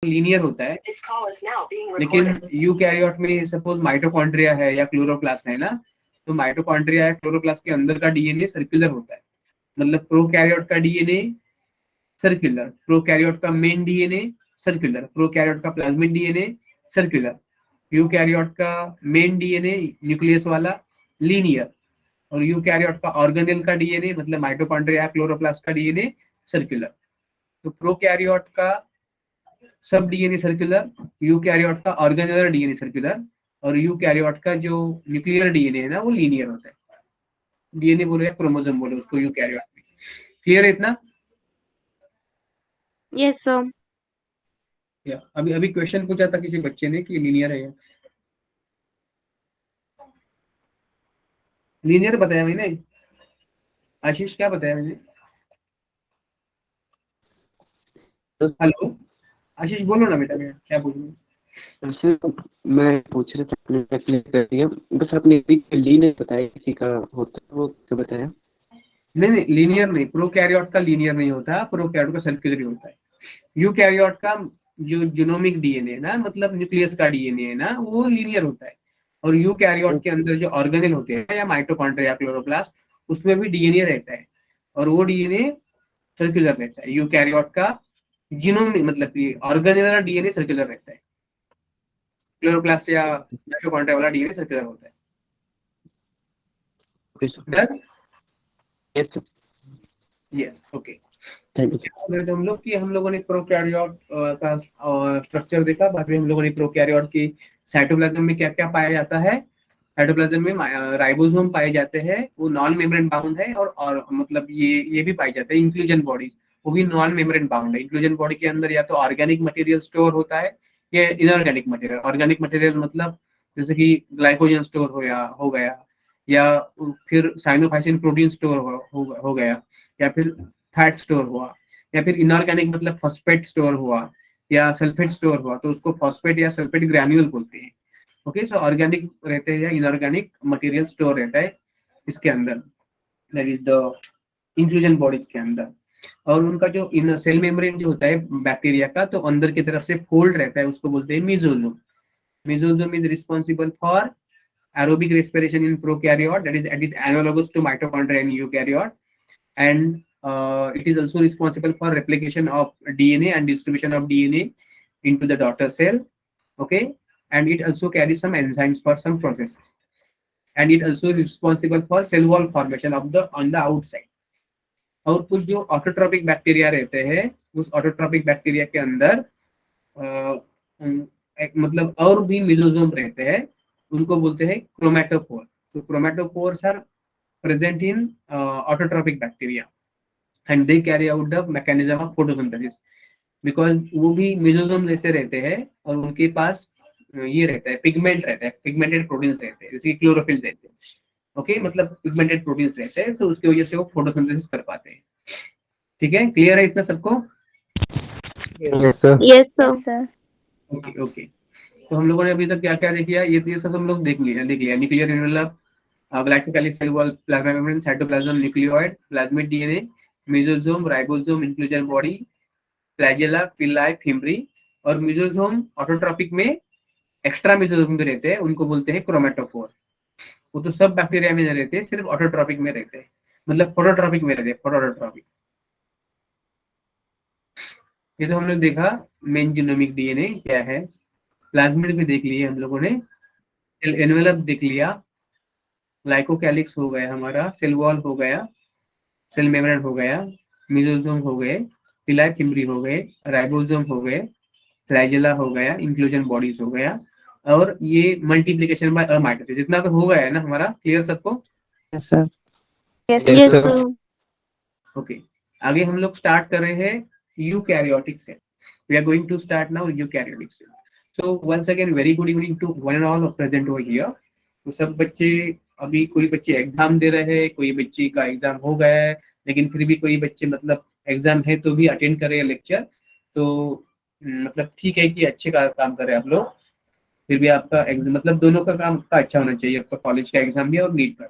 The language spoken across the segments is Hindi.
लीनियर होता है, लेकिन यूकैरियोट में सपोज माइटोकॉन्ड्रिया है या क्लोरोप्लास्ट है ना, तो माइटोकॉन्ड्रिया या क्लोरोप्लास्ट के अंदर का डीएनए सर्कुलर होता है। मतलब प्रोकैरियोट का डीएनए सर्कुलर, प्रोकैरियोट का मेन डीएनए सर्कुलर, प्रोकैरियोट का प्लाज्मिड डीएनए सर्कुलर, यूकैरियोट का मेन डीएनए न्यूक्लियस वाला लीनियर, और यूकैरियोट का ऑर्गेनेल का डीएनए मतलब माइटोकॉन्ड्रिया क्लोरोप्लास्ट का डीएनए सर्कुलर। तो प्रोकैरियोट का सब डीएनए सर्कुलर, यूकैरियोट का ऑर्गेनेलर डीएनए सर्कुलर, और यूकैरियोट का जो न्यूक्लियर डीएनए है ना वो लीनियर होता है। डीएनए बोलो या क्रोमोसोम बोलो उसको यूकैरियोट में। क्लियर है इतना? Yes sir. या अभी अभी क्वेश्चन पूछा था किसी बच्चे ने कि लीनियर है, लीनियर बताया मैंने। आशीष क्या बताया मैंने? हेलो आशीष बोलो ना बेटा, मैं क्या बोलूँ? सर मैं पूछ रहा था, आपने क्लियर कर दिया, बस आपने ली नहीं बताया किसी का होता है, वो क्या बताया? नहीं लीनियर नहीं, प्रोकैरियोट का लीनियर नहीं होता, प्रोकैरियोट का सर्कुलर होता है। यूकैरियोट का जो जीनोमिक डीएनए है ना, मतलब न्यूक्लियस का डीएनए है ना, वो लीनियर होता है। और यूकैरियोट के अंदर जो ऑर्गेनेल होते हैं या माइटोकॉन्ड्रिया क्लोरोप्लास्ट, उसमें भी डीएनए रहता है, और वो डीएनए सर्कुलर रहता है। यूकैरियोट का जीनोमिक मतलब ऑर्गेनेल डीएनए सर्कुलर रहता है, क्लोरोप्लास्ट या माइटोकॉन्ड्रिया वाला डीएनए सर्कुलर होता है। Okay sir. Done? Yes sir. Yes okay. Thank you. तो हम लोग की हम लोगों ने प्रोकैरियोट का स्ट्रक्चर देखा, बाद में हम लोगों ने प्रोकैरियोट की साइटोप्लाज्म में क्या क्या पाया जाता है। साइटोप्लाज्म में राइबोसोम पाए जाते हैं, वो नॉन मेम्ब्रेन बाउंड है, और मतलब ये भी पाए जाते हैं इंक्लूजन बॉडीज, वो भी नॉन मेम्ब्रेन बाउंड है। इंक्लूजन बॉडी के अंदर या तो ऑर्गेनिक मटेरियल स्टोर होता है या इनऑर्गेनिक मटेरियल। ऑर्गेनिक मटेरियल मतलब जैसे कि ग्लाइकोजन स्टोर हो गया, या फिर साइनोफाइसिन प्रोटीन स्टोर हो गया, या फिर फैट स्टोर हुआ, या फिर इनऑर्गेनिक मतलब फॉस्फेट स्टोर हुआ या सल्फेट स्टोर हुआ, तो उसको फॉस्फेट या सल्फेट ग्रैन्यूल बोलते हैं। ओके, सो ऑर्गेनिक रहते हैं या इनऑर्गेनिक मटेरियल स्टोर रहता है इसके अंदर, that is the inclusion bodies के अंदर। और उनका जो इन सेल मेम्ब्रेन जो होता है बैक्टीरिया का, तो अंदर की तरफ से फोल्ड रहता है, उसको बोलते हैं mesosome. Mesosome is responsible for aerobic respiration in prokaryote, that is it is analogous to mitochondria in eukaryote, and it is also responsible for replication of DNA and distribution of DNA into the daughter cell. Okay, and it also carries some enzymes for some processes, and it also responsible for cell wall formation of the on the outside. और कुछ जो ऑटोट्रॉपिक बैक्टीरिया रहते हैं, उस ऑटोट्रॉपिक बैक्टीरिया के अंदर मतलब और भी मिलोजोम रहते हैं, उनको बोलते हैं क्रोमेटोफोर। तो chromatophores are present in autotrophic bacteria and they carry out the mechanism of photosynthesis, because वो भी मिलोजोम जैसे रहते हैं, और उनके पास ये रहता है, पिगमेंट रहता है, पिगमेंटेड प्रोटीन्स रहते हैं, जैसे क्लोरोफिल रहते हैं। ओके, मतलब पिगमेंटेड प्रोटीन्स रहते हैं, तो उसकी वजह से वो फोटोसिंथेसिस कर पाते हैं। ठीक है, क्लियर है इतना सबको? Yes sir. Okay okay. तो हम लोगों ने अभी तक क्या क्या देख लिया, ये सब हम लोग देख लिया nuclear envelope, glycocalyx cell wall, plasma membrane, cytoplasm, nucleoid, plasmid DNA, mesosome, ribosome, inclusion body, flagella, pili, fimbriae. और मेसोसोम ऑटोट्रॉपिक में एक्स्ट्रा मेसोसोम भी रहते हैं, उनको बोलते हैं क्रोमेटोफोर। वो तो सब बैक्टीरिया में नहीं रहते, सिर्फ ऑटोट्रॉपिक में रहते हैं, मतलब फोटोट्रॉपिक में रहते हैं, फोटोट्रॉपिक। ये तो हमने देखा मेन जीनोमिक डीएनए क्या है। प्लाज्मिड भी देख लिए हम लोगों ने, सेल एनवेलप देख लिया, ग्लाइकोकैलिक्स हो गया हमारा, सेल वॉल हो गया, सेल मेम्ब्रेन हो गया, मेसोसोम हो गए, पिलाई फिम्बरी हो गए, राइबोसोम हो गए, फ्लैजेला हो गया, इंक्लूजन बॉडीज हो गया, और ये मल्टीप्लिकेशन बाय माइटोसिस। जितना तो हो गया है ना हमारा, क्लियर सबको? Yes sir. Yes sir. Okay, आगे हम लोग स्टार्ट कर रहे हैं eukaryotic cell. We are going to start now eukaryotic cell. So once again very good evening to one and all present over here. तो सब बच्चे, अभी कोई बच्चे एग्जाम दे रहे हैं, कोई बच्चे का एग्जाम हो गया है, लेकिन फिर भी कोई बच्चे मतलब एग्जाम है तो भी अटेंड कर रहे हैं लेक्चर, तो मतलब ठीक है कि अच्छे का काम कर रहे हैं आप लोग। फिर भी आपका एग्जाम मतलब दोनों का काम का अच्छा होना चाहिए, आपका कॉलेज का एग्जाम भी और नीट का।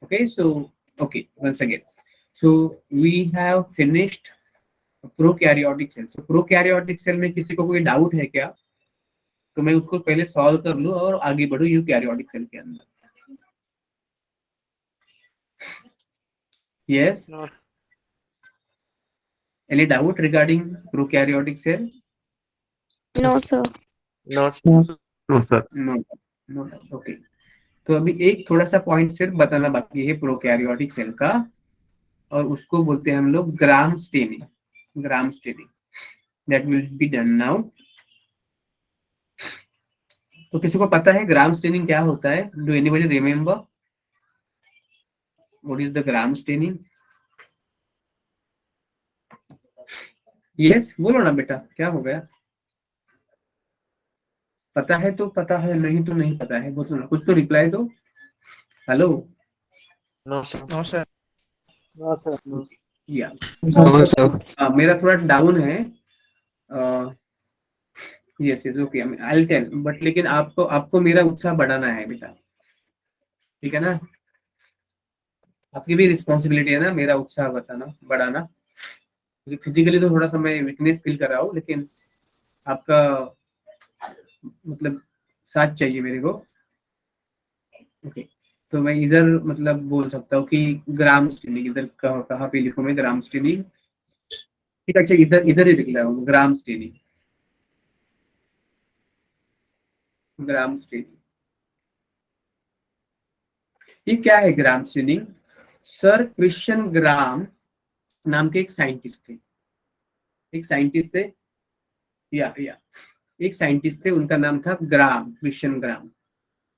Okay, so okay, once again, so we have finished prokaryotic cell. तो प्रोकैरियोटिक सेल में किसी को कोई डाउट है क्या? तो मैं उसको पहले सॉल्व कर लूं और आगे बढ़ूं यूकैरियोटिक सेल के अंदर। Yes, any doubt regarding prokaryotic cell? No, sir. No sir. No, no, okay. तो अभी एक थोड़ा सा पॉइंट सिर्फ बताना बाकी है प्रोकैरियोटिक सेल का, और उसको बोलते हैं हम लोग gram staining. Gram staining that will be done now. तो किसी को पता है ग्राम स्टेनिंग क्या होता है? Do anybody remember what is the gram staining? Yes, बोलो ना बेटा, क्या हो गया? पता है तो पता है, नहीं तो नहीं पता है, बोलो ना, कुछ तो रिप्लाई दो। Hello. No sir. No sir. या हाँ सर। मेरा थोड़ा डाउन है। Yes yes, okay, I will tell, but लेकिन आपको आपको मेरा उत्साह बढ़ाना है बेटा, ठीक है ना? आपकी भी रिस्पॉन्सिबिलिटी है ना मेरा उत्साह बताना, बढ़ाना। फिजिकली तो थोड़ा सा मैं वीकनेस फील कर रहा हूँ, लेकिन आपका मतलब साथ चाहिए मेरे को। ओके, तो मैं इधर मतलब बोल सकता हूँ कि ग्राम स्टेनिंग, इधर कहाँ पे लिखूँ मैं ग्राम स्टेनिंग? ठीक है, अच्छा, इधर इधर ही लिख रहा हूँ ग्राम स्टेनिंग। ग्राम स्टेनिंग ये क्या है? ग्राम स्टेनिंग सर क्रिश्चियन ग्राम नाम के एक साइंटिस्ट थे। एक साइंटिस्ट थे, या एक साइंटिस्ट थे, उनका नाम था ग्राम, क्रिश्चियन ग्राम।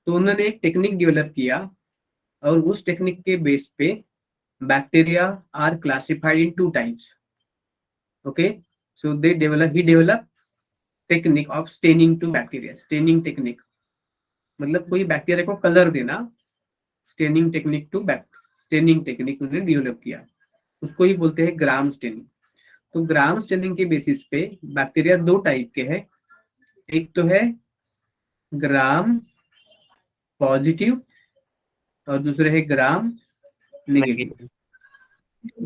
तो उन्होंने एक टेक्निक डेवलप किया, और उस टेक्निक के बेस पे bacteria are classified in two types. Okay, so he develop technique of staining to bacteria. Staining technique मतलब कोई बैक्टीरिया को कलर देना, staining technique to staining technique उन्होंने डेवलप किया, उसको ही बोलते हैं ग्राम स्टेनिंग। तो ग्राम स्टेनिंग के बेसिस पे बैक्टीरिया दो टाइप के हैं, एक तो है ग्राम पॉजिटिव और दूसरे है ग्राम नेगेटिव।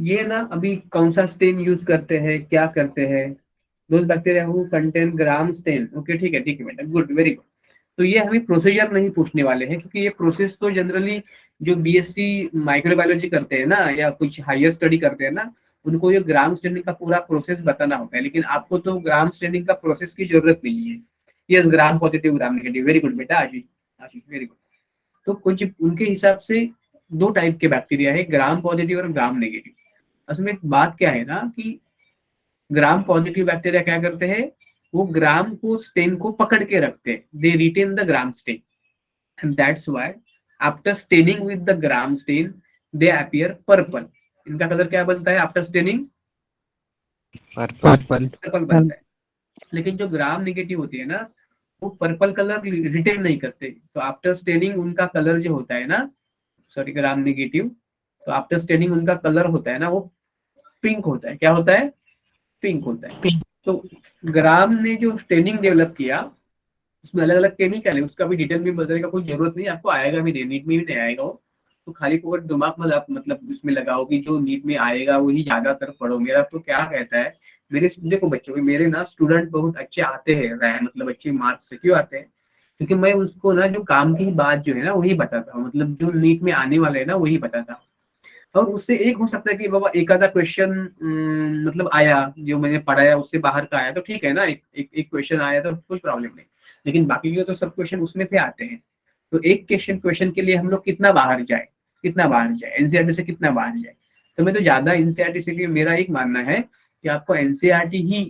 ये ना अभी कौन सा स्टेन यूज करते हैं, क्या करते हैं? Those bacteria who contain Gram stain. Okay, ठीक है बेटा, गुड, वेरी गुड। तो ये हमें प्रोसीजर नहीं पूछने वाले हैं, क्योंकि ये प्रोसेस तो जनरली जो बीएससी माइक्रोबायोलॉजी करते हैं ना, या कुछ हायर स्टडी करते हैं ना, उनको ये ग्राम स्टेनिंग का पूरा प्रोसेस बताना होता है। लेकिन आपको तो ग्राम स्टेनिंग का प्रोसेस की जरूरत नहीं है। Yes, gram positive, gram negative, very good बेटा, आशीष, आशीष, वेरी गुड। तो कुछ उनके हिसाब से दो टाइप के बैक्टीरिया है, ग्राम पॉजिटिव और ग्राम नेगेटिव। असल में बात क्या है ना कि ग्राम पॉजिटिव बैक्टीरिया क्या करते हैं, वो ग्राम को स्टेन को पकड़ के रखते हैं, they retain the gram stain, and that's why after staining with the gram stain they appear purple. इनका कलर क्या बनता है आफ्टर स्टेनिंग? पर्पल बनता है। लेकिन जो ग्राम नेगेटिव होती है ना, वो पर्पल कलर रिटेन नहीं करते। तो आफ्टर स्टेनिंग उनका कलर जो होता है ना, सॉरी, ग्राम नेगेटिव, तो आफ्टर स्टेनिंग उनका कलर होता है ना, वो पिंक होता है। क्या होता है? पिंक होता है। तो ग्राम ने जो स्टेनिंग डेवलप किया, उसमें अलग अलग केमिकल है, उसका भी डिटेल में बताने का कोई जरूरत नहीं, आपको आएगा भी नहीं, नीट में भी नहीं आएगा वो। तो खाली फोकट दिमाग में आप मतलब उसमें लगाओ कि जो नीट में आएगा वही ज्यादातर पढ़ो। मेरा तो क्या कहता है, मेरे देखो बच्चों के, मेरे ना स्टूडेंट बहुत अच्छे आते हैं, मतलब अच्छे मार्क्स से क्यों आते हैं? क्योंकि मैं उसको ना जो काम की बात जो है ना वही बताता हूँ, मतलब जो नीट में आने वाले है ना वही बताता हूँ। और उससे एक हो सकता है कि बाबा एक आधा क्वेश्चन मतलब आया, जो मैंने पढ़ाया उससे बाहर का आया तो ठीक है ना, एक क्वेश्चन आया तो कुछ प्रॉब्लम नहीं। लेकिन बाकी के तो सब क्वेश्चन उसमें से आते हैं। तो एक क्वेश्चन के लिए हम लोग कितना बाहर जाए, एनसीईआरटी से कितना बाहर जाए? तो मैं तो ज्यादा एनसीईआरटी से, मेरा एक मानना है कि आपको एनसीईआरटी ही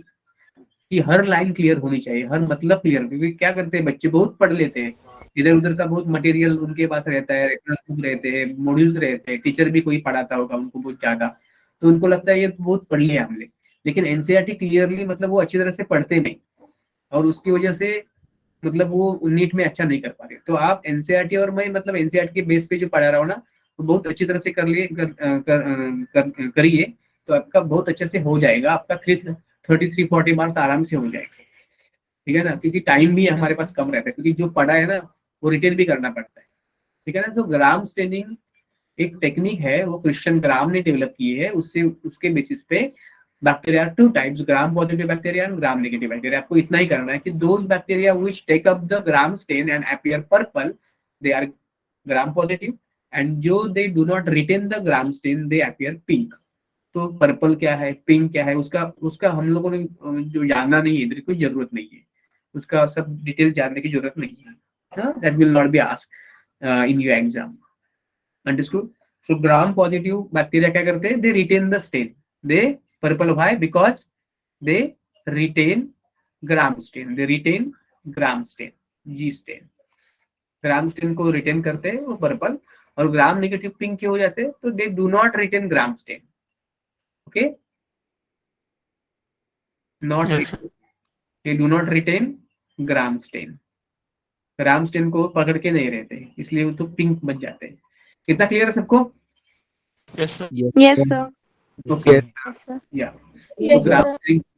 की हर लाइन क्लियर होनी चाहिए, हर मतलब क्लियर। क्योंकि क्या करते हैं बच्चे, बहुत पढ़ लेते हैं, इधर उधर का बहुत मटेरियल उनके पास रहता है, रेफरेंस बुक रहते हैं, मॉड्यूल्स रहते हैं, टीचर भी कोई पढ़ाता होगा उनको बहुत ज्यादा, तो उनको लगता है ये बहुत पढ़ लिया हमने। लेकिन एनसीईआरटी क्लियरली मतलब वो अच्छी तरह से पढ़ते नहीं, और उसकी वजह से मतलब वो नीट में अच्छा नहीं कर पा रहे। तो आप एनसीईआरटी और मैं मतलब एनसीईआरटी के बेस पे जो पढ़ा रहा हूँ ना, तो बहुत अच्छी तरह से कर लिए करिए, तो आपका बहुत अच्छे से हो जाएगा। आपका 33-40 मार्क्स आराम से हो जाएगा, ठीक है ना? क्योंकि टाइम भी हमारे पास कम रहता है, क्योंकि जो पढ़ा है ना वो रिटेन भी करना पड़ता है, ठीक है ना? तो ग्राम स्टेनिंग एक टेक्निक है, वो क्रिश्चियन ग्राम ने डेवलप की है, उससे उसके बेसिस पे bacteria two types, gram positive bacteria and gram negative bacteria. आपको इतना ही करना है कि those bacteria which take up the gram stain and appear purple, they are gram positive, and जो they do not retain the gram stain, they appear pink. तो पर्पल क्या है, पिंक क्या है, उसका उसका हम लोगों ने जो जानना नहीं है, इधर कोई जरूरत नहीं है, उसका सब डिटेल जानने की जरूरत नहीं है। That will not be asked in your exam. Understood? So Gram positive bacteria क्या करते हैं, they retain the stain, they purple why, because they retain Gram stain, they retain Gram stain, G stain, Gram stain को रिटेन करते हैं वो पर्पल। और ग्राम नेगेटिव पिंक क्यों हो जाते हैं, तो they do not retain Gram stain. Okay, not Yes, sir. They do not retain Gram stain, Gram stain को पकड़ के नहीं रहते, इसलिए वो तो पिंक बन जाते हैं। कितना क्लियर है सबको? Yes, sir. Yes, sir. Okay, Yes, sir. या Yes, sir.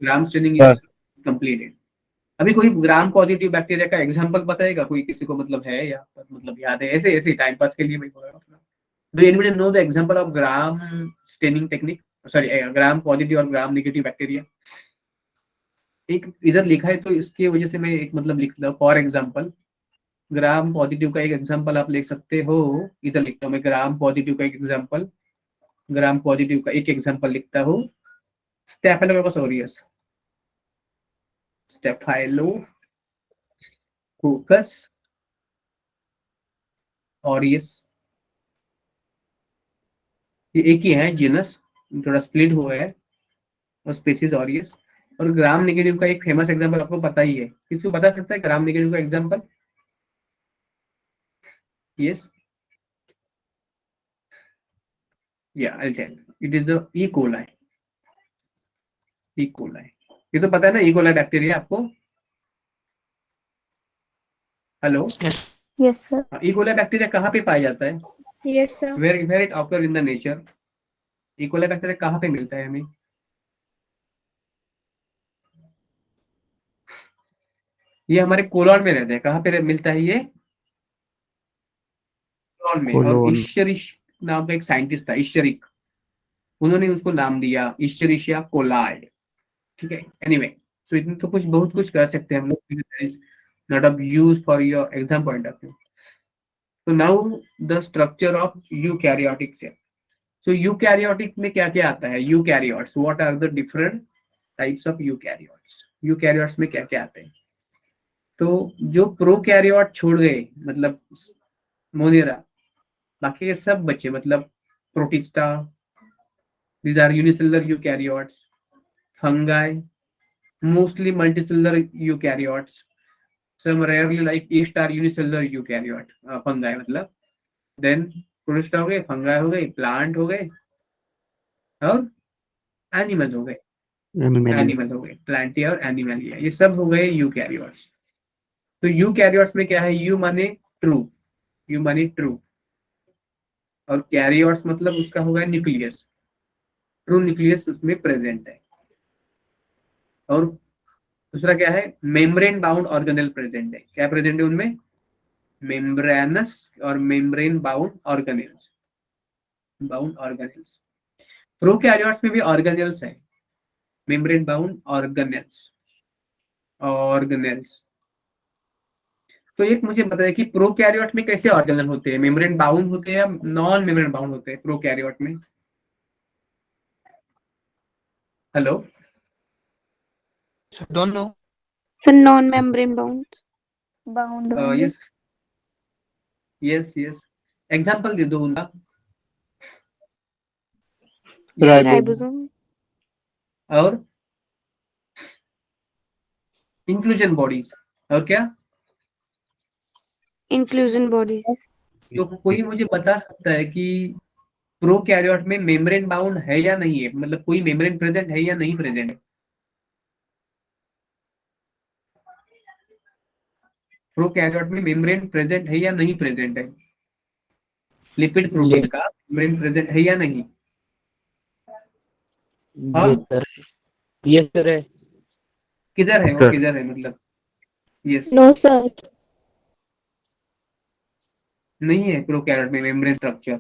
Gram staining is completed. अभी कोई ग्राम पॉजिटिव बैक्टीरिया का एग्जांपल बताएगा कोई, किसी को मतलब है या मतलब याद है? ऐसे ऐसे टाइम पास के लिए मैं बोल रहा हूँ। Do anybody know the example of gram staining technique, sorry gram positive और ग्राम नेगेटिव बैक्टीरिया? एक इधर लिखा है तो इसकी वजह से मैं एक मतलब लिखता हूँ। फॉर एग्जांपल ग्राम पॉजिटिव का एक एग्जांपल आप लिख सकते हो, इधर लिखता हूँ मैं ग्राम पॉजिटिव का एक एग्जांपल, ग्राम पॉजिटिव का एक एग्जांपल लिखता हूँ, स्टेफिलोकोकस ऑरियस, स्टेफाइलोकोकस ऑरियस, ये एक ही है जीनस, थोड़ा स्प्लिट हुआ है, और स्पीसीज ऑरियस। और ग्राम नेगेटिव का एक फेमस एग्जांपल आपको पता ही है, किसी को बता सकता है ग्राम नेगेटिव का example? Yes, yeah I tell, it is the E coli. E coli, ये तो पता है ना, ई कोलाई बैक्टीरिया आपको? Hello, Yes. Yes, sir. E coli bacteria कहाँ पे पाया जाता है? Yes, sir. Where it occur in the nature? E coli bacteria कहाँ पे मिलता है हमें? ये हमारे कोलॉन में रहते हैं। कहाँ पे मिलता है ये? कोलॉन में। और ईश्चरिश नाम का एक साइंटिस्ट था, ईश्चरिक, उन्होंने उसको नाम दिया ईश्चरिशिया कोलाई। ठीक है, एनीवे, सो इतने तो कुछ बहुत कुछ कर सकते हैं हम लोग, not of use for your exam point of view. तो now the structure of eukaryotic cell. So eukaryotic में क्या क्या आता है? Eukaryotes, what are the different types of eukaryotes? Eukaryotes में क्या क्या आते हैं? तो जो प्रोकैरियोट छोड़ गए, मतलब मोनेरा, बाकी के सब बच्चे, मतलब protista, these are unicellular eukaryotes, fungi, mostly multicellular eukaryotes, some rarely like yeast are unicellular eukaryote, fungi मतलब। then protista हो गए, fungi हो गए, plant हो गए, और एनिमल हो गए, एनिमल हो गए, प्लांटिया और एनिमलिया, ये सब हो गए यूकैरियोट्स। तो यूकैरियोट्स में क्या है? यू माने ट्रू, यू माने ट्रू, और कैरियोट्स मतलब उसका हो गया न्यूक्लियस, ट्रू न्यूक्लियस उसमें प्रेजेंट है। और दूसरा क्या है? मेम्ब्रेन बाउंड ऑर्गेनेल प्रेजेंट है। क्या प्रेजेंट है उनमें? मेम्ब्रेनस और membrane bound organelles, bound organelles. Prokaryotes में भी ऑर्गेनेल्स है, मेम्ब्रेन बाउंड ऑर्गेनेल्स, ऑर्गेनेल्स। तो एक मुझे बताइए कि प्रोकैरियोट में कैसे ऑर्गेनेल होते हैं? मेम्ब्रेन बाउंड होते हैं या नॉन मेम्ब्रेन बाउंड होते हैं प्रोकैरियोट में? Hello, So don't know. So non-membrane bound. Bound. Yes yes yes, example दे दो उनका। Ribosome. और इंक्लूजन बॉडीज, और क्या? Inclusion bodies. तो कोई मुझे बता सकता है कि प्रोकैरियोट में मेम्ब्रेन बाउंड है या नहीं है, मतलब कोई मेम्ब्रेन प्रेजेंट है या नहीं प्रेजेंट है? प्रोकैरियोट में मेम्ब्रेन प्रेजेंट है या नहीं प्रेजेंट है? लिपिड प्रोटीन का मेम्ब्रेन प्रेजेंट है या नहीं? हाँ, यस सर है। किधर है वो, किधर है मतलब? Yes, No, sir. नहीं है प्रोकैरियोट में मेम्ब्रेन स्ट्रक्चर।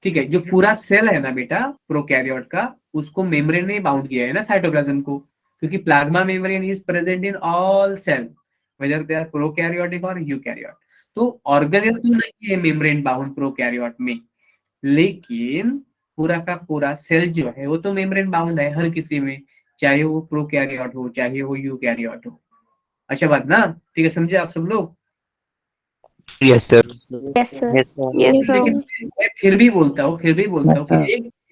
ठीक है, जो पूरा सेल है ना बेटा प्रोकैरियोट का, उसको मेम्ब्रेन ने बाउंड किया है ना साइटोप्लाज्म को, क्योंकि plasma membrane is present in all cell whether they are prokaryotic और यूकैरियोट। तो ऑर्गेनेल तो नहीं है मेम्ब्रेन बाउंड प्रोकैरियोट में, लेकिन पूरा का पूरा सेल जो है वो तो मेम्ब्रेन बाउंड है हर किसी में, चाहे वो प्रोकैरियोट हो चाहे वो यूकैरियोट हो। अच्छा बात ना, ठीक है, समझे आप सब लोग? Yes sir. Yes, sir. Yes, sir. Yes, लेकिन sir. मैं फिर भी बोलता हूँ कि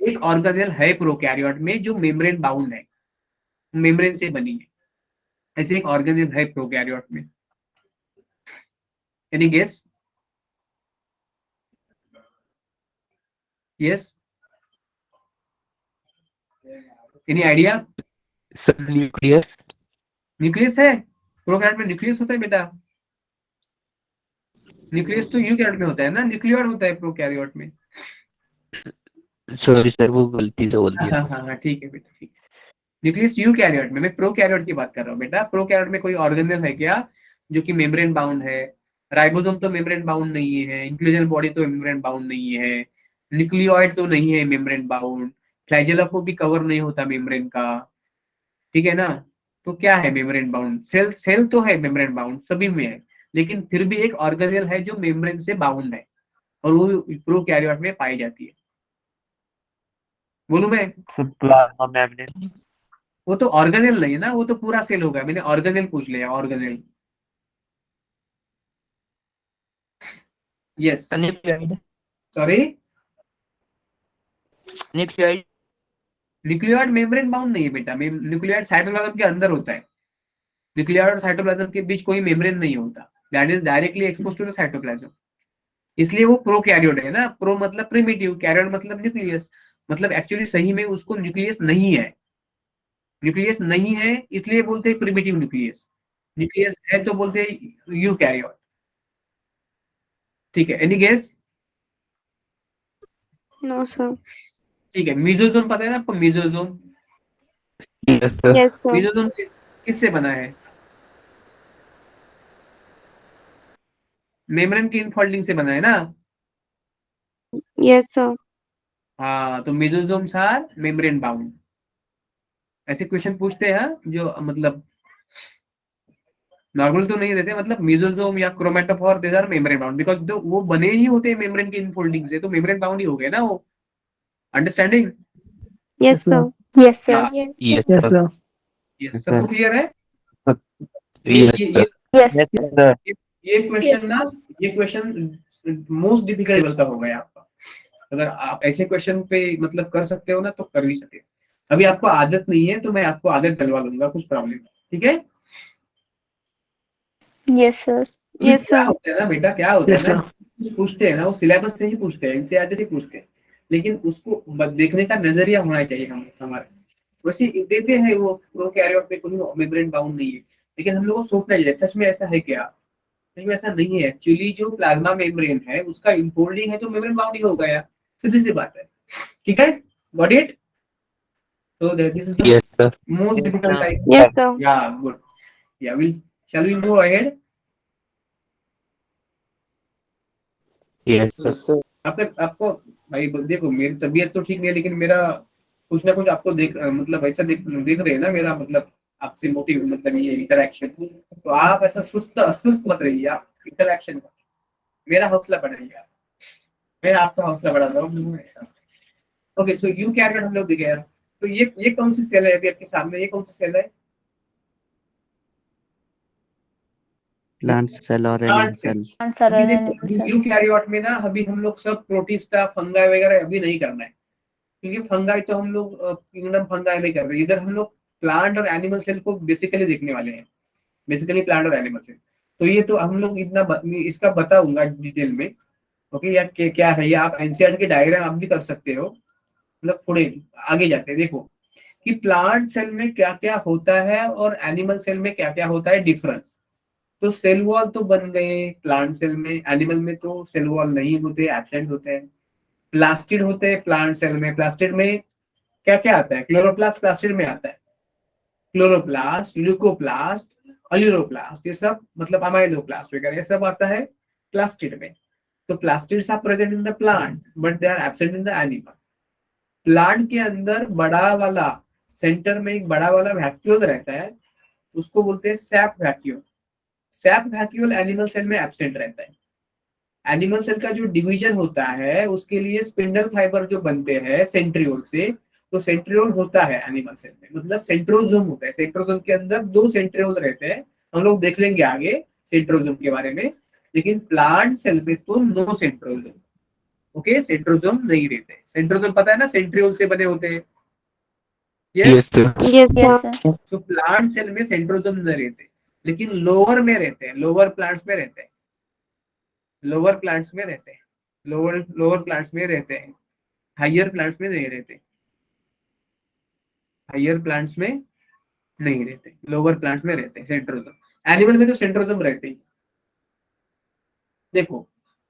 एक ऑर्गेनेल है प्रोकैरियोट में जो मेम्ब्रेन बाउंड है, मेम्ब्रेन से बनी है, ऐसे एक ऑर्गेनेल है प्रोकैरियोट में। Any guess? Yes, any idea? Sir nucleus. Nucleus है प्रोकैरियोट में, न्यूक्लियस होता है बेटा, न्यूक्लियस तो यूकैरियोट में होता है ना, न्यूक्लियॉइड होता है प्रोकैरियोट में। सॉरी सर, वो गलती से बोल दिया। हाँ ठीक है बेटा, ठीक है। न्यूक्लियस यूकैरियोट में, मैं प्रोकैरियोट की बात कर रहा हूँ बेटा। प्रोकैरियोट में कोई ऑर्गेनेल है क्या जो कि मेम्ब्रेन बाउंड है? राइबोसोम तो मेम्ब्रेन बाउंड नहीं है, इंक्लूजन बॉडी तो मेम्ब्रेन बाउंड नहीं है, न्यूक्लियोइड तो नहीं है मेम्ब्रेन बाउंड, फ्लैजेला को भी कवर नहीं होता मेम्ब्रेन का, ठीक है ना? तो क्या है मेम्ब्रेन बाउंड? सेल, सेल तो है मेम्ब्रेन बाउंड सभी में है, लेकिन फिर भी एक ऑर्गेनेल है जो मेम्ब्रेन से बाउंड है और वो प्रोकैरियोट में पाई जाती है। बोलूं मैं? Plasma membrane. वो तो ऑर्गेनेल नहीं है ना, वो तो पूरा सेल होगा, मैंने ऑर्गेनेल पूछ लिया, organelle. Yes, nucleoid. Sorry, nucleoid. Nucleoid membrane bound नहीं है बेटा, न्यूक्लियोइड साइटोप्लाज्म के अंदर होता है, न्यूक्लियोइड और साइटोप्लाज्म के बीच कोई मेम्ब्रेन नहीं होता, that is directly expose to the cytoplasm, इसलिए वो प्रोकैरियोट है ना। प्रो मतलब प्रिमिटिव, कैरियोट मतलब न्यूक्लियस, मतलब एक्चुअली सही में उसको न्यूक्लियस नहीं है, न्यूक्लियस नहीं है इसलिए बोलते हैं प्रिमिटिव न्यूक्लियस, न्यूक्लियस है तो बोलते हैं यूकैरियोट। ठीक है, एनी गेस? No, sir. ठीक है, मीजोजोम पता है ना आपको? Mesosome, yes sir. Yes, sir. Mesosome किससे बना है? मेम्ब्रेन की इनफोल्डिंग से बना है ना। Yes, sir. हाँ, तो मीजोजोम्स आर मेम्ब्रेन बाउंड। ऐसे क्वेश्चन पूछते हैं हाँ, जो मतलब नॉर्मल तो नहीं रहते, मतलब मीजोजोम या chromatophore they are membrane bound because वो बने ही होते हैं मेम्ब्रेन की इनफोल्डिंग से, तो मेम्ब्रेन बाउंड ही हो गए ना वो। Understanding? Yes, sir. Yes, sir. हाँ, Yes, यस सर। ये सबको क्लियर है? यस ये सर। ये Yes. Yes, sir. ये क्वेश्चन ना, ये क्वेश्चन मोस्ट डिफिकल्ट लेवल का होगा आपका। अगर आप ऐसे क्वेश्चन पे मतलब कर सकते हो ना तो कर भी सकते हो। अभी आपको आदत नहीं है तो मैं आपको आदत डलवा लूंगा, कुछ प्रॉब्लम, ठीक है? Yes, sir. ये Yes, क्या sir. होता है ना बेटा, क्या होता है ना, कुछ पूछते हैं ना वो सिलेबस से ही पूछते हैं, एनसीईआरटी से पूछते हैं, लेकिन उसको देखने का नजरिया होना चाहिए हम हमारा। वैसे देते हैं वो प्रोकैरियोट में कोई मेम्ब्रेन बाउंड नहीं है, लेकिन हम लोग को सोचना चाहिए सच में ऐसा है क्या? सच में ऐसा नहीं है, एक्चुअली जो प्लाज्मा मेम्ब्रेन है उसका इनफोल्डिंग है तो मेम्ब्रेन बाउंड ही हो गया, सीधी सी बात है। ठीक है, got it? So this is the yes sir. most difficult type. Yes, sir. Yeah, good. Yeah, shall we go ahead? Yes sir. आपको भाई देखो, मेरी तबीयत तो ठीक नहीं है, लेकिन मेरा कुछ ना कुछ आपको मतलब ऐसा देख रहे हैं ना मेरा मतलब आपसे मोटिव, मतलब ये इंटरेक्शन, तो आप ऐसा सुस्त सुस्त मत रहिए, आप इंटरेक्शन, मेरा हौसला बढ़ाइए आप, मैं आपका हौसला बढ़ा रहा हूँ। ओके, सो यू कैरियर हम लोग दिखे यार, तो ये कौन सी सेल है अभी आपके सामने, ये कौन सी सेल है? प्लांट सेल और plant animal cell. Cell. Answer अभी and देखो यूकैरियोट में ना अभी हम लोग सब प्रोटिस्टा फंगाई वगैरह अभी नहीं करना है, क्योंकि फंगाई तो हम लोग किंगडम फंगाई में कर रहे हैं, इधर हम लोग प्लांट और एनिमल सेल को बेसिकली देखने वाले हैं, बेसिकली प्लांट और एनिमल सेल। तो ये तो हम लोग इतना इसका बताऊंगा डिटेल में। ओके, या क्या है ये आप एनसीईआरटी के डायग्राम आप भी कर सकते हो, मतलब थोड़े आगे जाते हैं देखो कि प्लांट सेल में क्या क्या होता है और एनिमल सेल में क्या क्या होता है डिफरेंस। तो सेल वॉल तो बन गए प्लांट सेल में, एनिमल में तो सेल वॉल नहीं होते, एब्सेंट होते हैं। प्लास्टिड होते हैं प्लांट सेल में, प्लास्टिड में क्या क्या आता है? क्लोरोप्लास्ट प्लास्टिड में आता है, क्लोरोप्लास्ट, ल्यूकोप्लास्ट, अल्यूरोप्लास्ट, ये सब मतलब अमाइलोप्लास्ट वगैरह ये सब आता है प्लास्टिड में। तो plastids are present in the plant but they are absent in the animal. Plant के अंदर बड़ा वाला सेंटर में एक बड़ा वाला वैक्यूल रहता है, उसको बोलते हैं sap vacuole. Sap vacuole animal cell में एब्सेंट रहता है। एनिमल सेल का जो डिवीजन होता है उसके लिए स्पिंडल फाइबर जो बनते हैं सेंट्रियोल से, तो सेंट्रियोल होता है एनिमल सेल में, मतलब सेंट्रोजोम होता है। सेंट्रोजोम के अंदर 2 सेंट्रियोल रहते हैं, हम लोग देख लेंगे आगे सेंट्रोजोम के बारे में। लेकिन प्लांट सेल में तो 9 सेंट्रोजोम, ओके, सेंट्रोजोम नहीं रहते। सेंट्रोजोम पता है ना, सेंट्रियोल से बने होते हैं ये। Yes sir. Yes, sir. तो प्लांट सेल में सेंट्रोजोम नहीं रहते, लेकिन लोअर में रहते हैं, लोअर प्लांट्स में रहते हैं, लोअर प्लांट्स में रहते हैं, लोअर प्लांट्स में रहते हैं, हायर प्लांट्स में नहीं रहते, हायर प्लांट्स में नहीं रहते, लोअर प्लांट्स में रहते हैं सेंट्रोजोम। एनिमल में तो सेंट्रोजोम रहते ही। देखो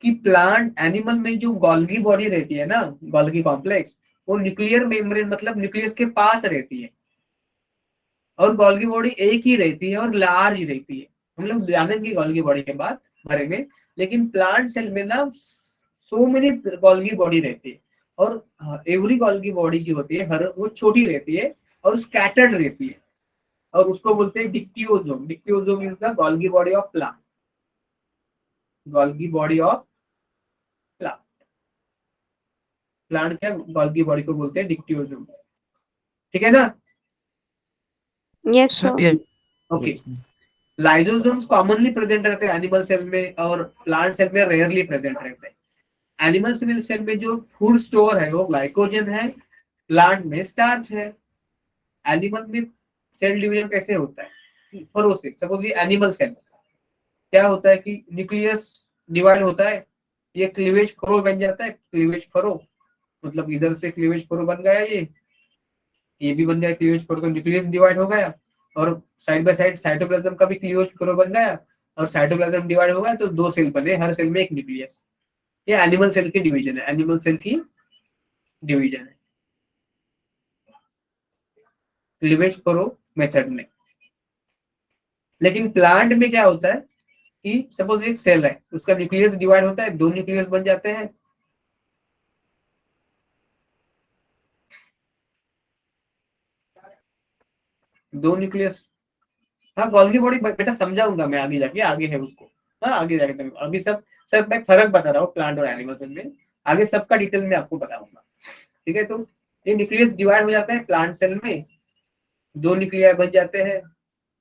कि प्लांट एनिमल में जो गोल्गी बॉडी रहती है ना, गोल्गी कॉम्प्लेक्स, वो न्यूक्लियर मेम्ब्रेन मतलब न्यूक्लियस के पास रहती है, और गोल्गी बॉडी एक ही रहती है और लार्ज रहती है। हम लोग जानेंगे गोल्गी बॉडी के बारे में। लेकिन प्लांट सेल में ना सो मेनी गोल्गी बॉडी रहती है, और एवरी गोल्गी बॉडी जो होती है हर वो छोटी रहती है और स्कैटर्ड रहती है, और उसको बोलते हैं dictyosome. Dictyosome is the Golgi body of plant, Golgi body of plant. Plant क्या गोल्गी बॉडी को बोलते हैं डिक्टियोजोम, ठीक है ना? Yes, sir. Okay. Lysosomes commonly present रहते हैं एनिमल सेल में, और प्लांट सेल में रेयरली प्रेजेंट रहते हैं। एनिमल सेल में जो फूड स्टोर है वो ग्लाइकोजन है, प्लांट में स्टार्च है। एनिमल में सेल डिवीजन कैसे होता है? फरो से। सपोज ये एनिमल सेल क्या होता है कि न्यूक्लियस डिवाइड होता है, ये क्लीवेज फरो बन जाता है। क्लीवेज फरो मतलब इधर से क्लीवेज फरो बन गया, ये भी बन गया क्लीवेज फरो, तो न्यूक्लियस डिवाइड हो गया, और साइड बाय साइड साइटोप्लाज्म का भी क्लीवेज फरो बन गया, और साइटोप्लाज्म डिवाइड हो गया तो 2 सेल बने, हर सेल में एक न्यूक्लियस। ये एनिमल सेल की डिवीजन है, एनिमल सेल की डिवीजन है क्लीवेज फरो मेथड में। लेकिन प्लांट में क्या होता है कि सपोज एक सेल है, उसका न्यूक्लियस डिवाइड होता है, 2 न्यूक्लियस बन जाते हैं। दो न्यूक्लियस, हाँ गोल्गी बॉडी बेटा समझाऊंगा मैं आगे जाके, आगे है उसको, हाँ आगे जाके समझाऊंगा। अभी सब सब मैं फर्क बता रहा हूँ प्लांट और एनिमल सेल में, आगे सबका डिटेल में आपको बताऊंगा, ठीक है? तो ये न्यूक्लियस डिवाइड हो जाता है प्लांट सेल में, 2 न्यूक्लिया बन जाते हैं,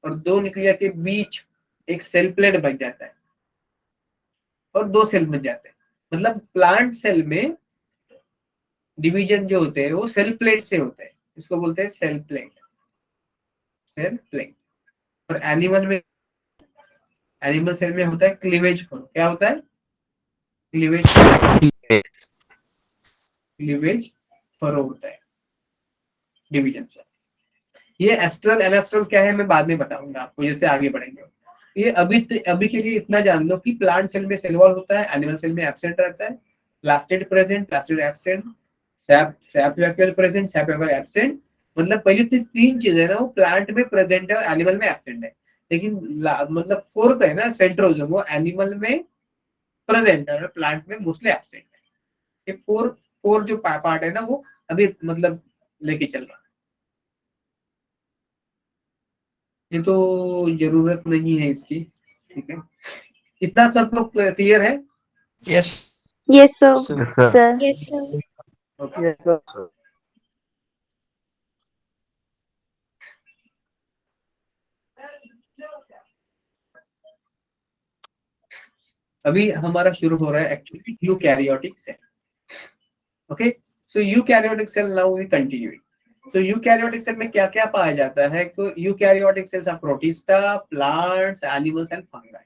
और 2 न्यूक्लिया के बीच एक सेल प्लेट बन जाता है, और 2 सेल बन जाते हैं। मतलब प्लांट सेल में डिवीजन जो होते हैं वो सेल प्लेट से होते हैं, इसको बोलते हैं सेल प्लेट, सेल प्लेट। और एनिमल सेल में होता है क्लीवेज फरो। क्या होता है? क्लीवेज क्लीवेज फरो होता है डिवीजन से। ये एस्ट्रल एनास्ट्रल क्या है मैं बाद में बताऊंगा आपको, जैसे आगे बढ़ेंगे। ये अभी के लिए इतना जान लो कि प्लांट सेल में सेल वॉल होता है, एनिमल सेल में एब्सेंट रहता है, plastid present, plastid absent, SAP vacuole present, SAP vacuole absent. मतलब पहली तो 3 चीजें ना वो प्लांट में प्रेजेंट है और एनिमल में एब्सेंट है। लेकिन मतलब 4th है ना सेंट्रोजोम, वो एनिमल में प्रेजेंट है और प्लांट में मोस्टली एब्सेंट है। ये 4 जो पार्ट है ना वो अभी मतलब लेके चल रहा है। ये तो जरूरत नहीं है इसकी, ठीक है? इतना सबको क्लियर है? Yes. Yes, sir. Sir. Sir. Okay. अभी हमारा शुरू हो रहा है actually eukaryotic cell, okay? So eukaryotic cell now we continue. So eukaryotic cell में क्या क्या पाया जाता है? तो eukaryotic cells are protista, plants, animals and fungi,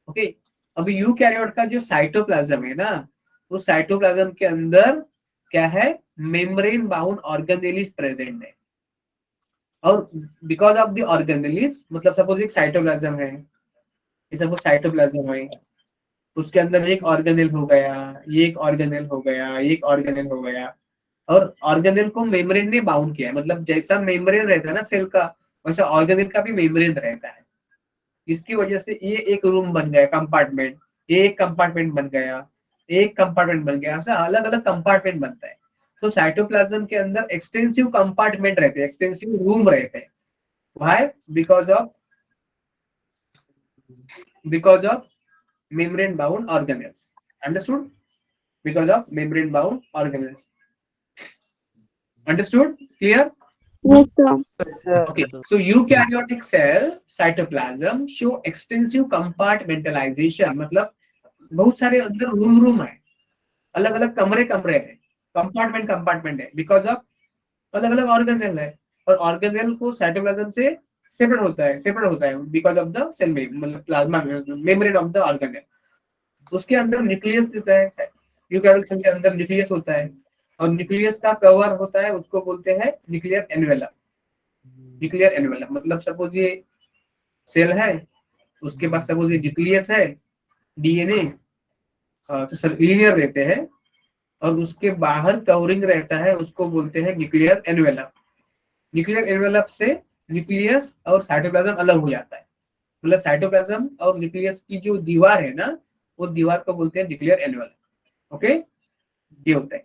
okay? अभी यूकैरियोट का जो साइटोप्लाज्म है ना, वो साइटोप्लाज्म के अंदर क्या है? मेम्ब्रेन बाउंड ऑर्गेनेलिस प्रेजेंट है, और बिकॉज ऑफ द ऑर्गेनेलिस मतलब सपोज एक साइटोप्लाज्म है, सपोज साइटोप्लाज्म है, उसके अंदर एक ऑर्गेनेल हो गया, ये एक ऑर्गेनेल हो गया, ये एक ऑर्गेनेल हो गया, और ऑर्गेनेल को मेम्ब्रेन ने बाउंड किया है। मतलब जैसा मेम्ब्रेन रहता है ना सेल का, वैसा ऑर्गेनेल का भी मेम्ब्रेन रहता है। इसकी वजह से ये एक रूम बन गया, कंपार्टमेंट, ये एक कंपार्टमेंट बन गया, एक कंपार्टमेंट बन गया, ऐसा अलग अलग कंपार्टमेंट बनता है। तो साइटोप्लाज्म के अंदर एक्सटेंसिव कंपार्टमेंट रहते हैं, एक्सटेंसिव रूम रहते हैं। Why? Because of membrane bound organelles. Understood? Because of membrane bound organelles. Understood? Clear? Yes, sir. Okay. So eukaryotic cell cytoplasm show extensive compartmentalization. मतलब बहुत सारे अंदर रूम है, अलग अलग कमरे है, कंपार्टमेंट है, बिकॉज ऑफ अलग अलग ऑर्गेनेल है, और ऑर्गेनेल को साइटोप्लाज्म से सेपरेट होता है बिकॉज ऑफ द सेल मतलब plasma membrane of the organelle. उसके अंदर न्यूक्लियस देता है, यूकैरियोटिक सेल के अंदर न्यूक्लियस होता है, और न्यूक्लियस का कवर होता है, उसको बोलते हैं न्यूक्लियर एनवेलप। न्यूक्लियर एनवेलप मतलब सपोज ये सेल है, उसके पास सपोज ये न्यूक्लियस है, डीएनए तो सर लीनियर रहते हैं, और उसके बाहर कवरिंग रहता है, उसको बोलते हैं न्यूक्लियर एनवेलप। न्यूक्लियर एनवेलप से न्यूक्लियस और साइटोप्लाज्म अलग हो जाता है, मतलब साइटोप्लाज्म और न्यूक्लियस की जो दीवार है ना, वो दीवार को बोलते हैं न्यूक्लियर एनवेलप। ओके, ये होता है।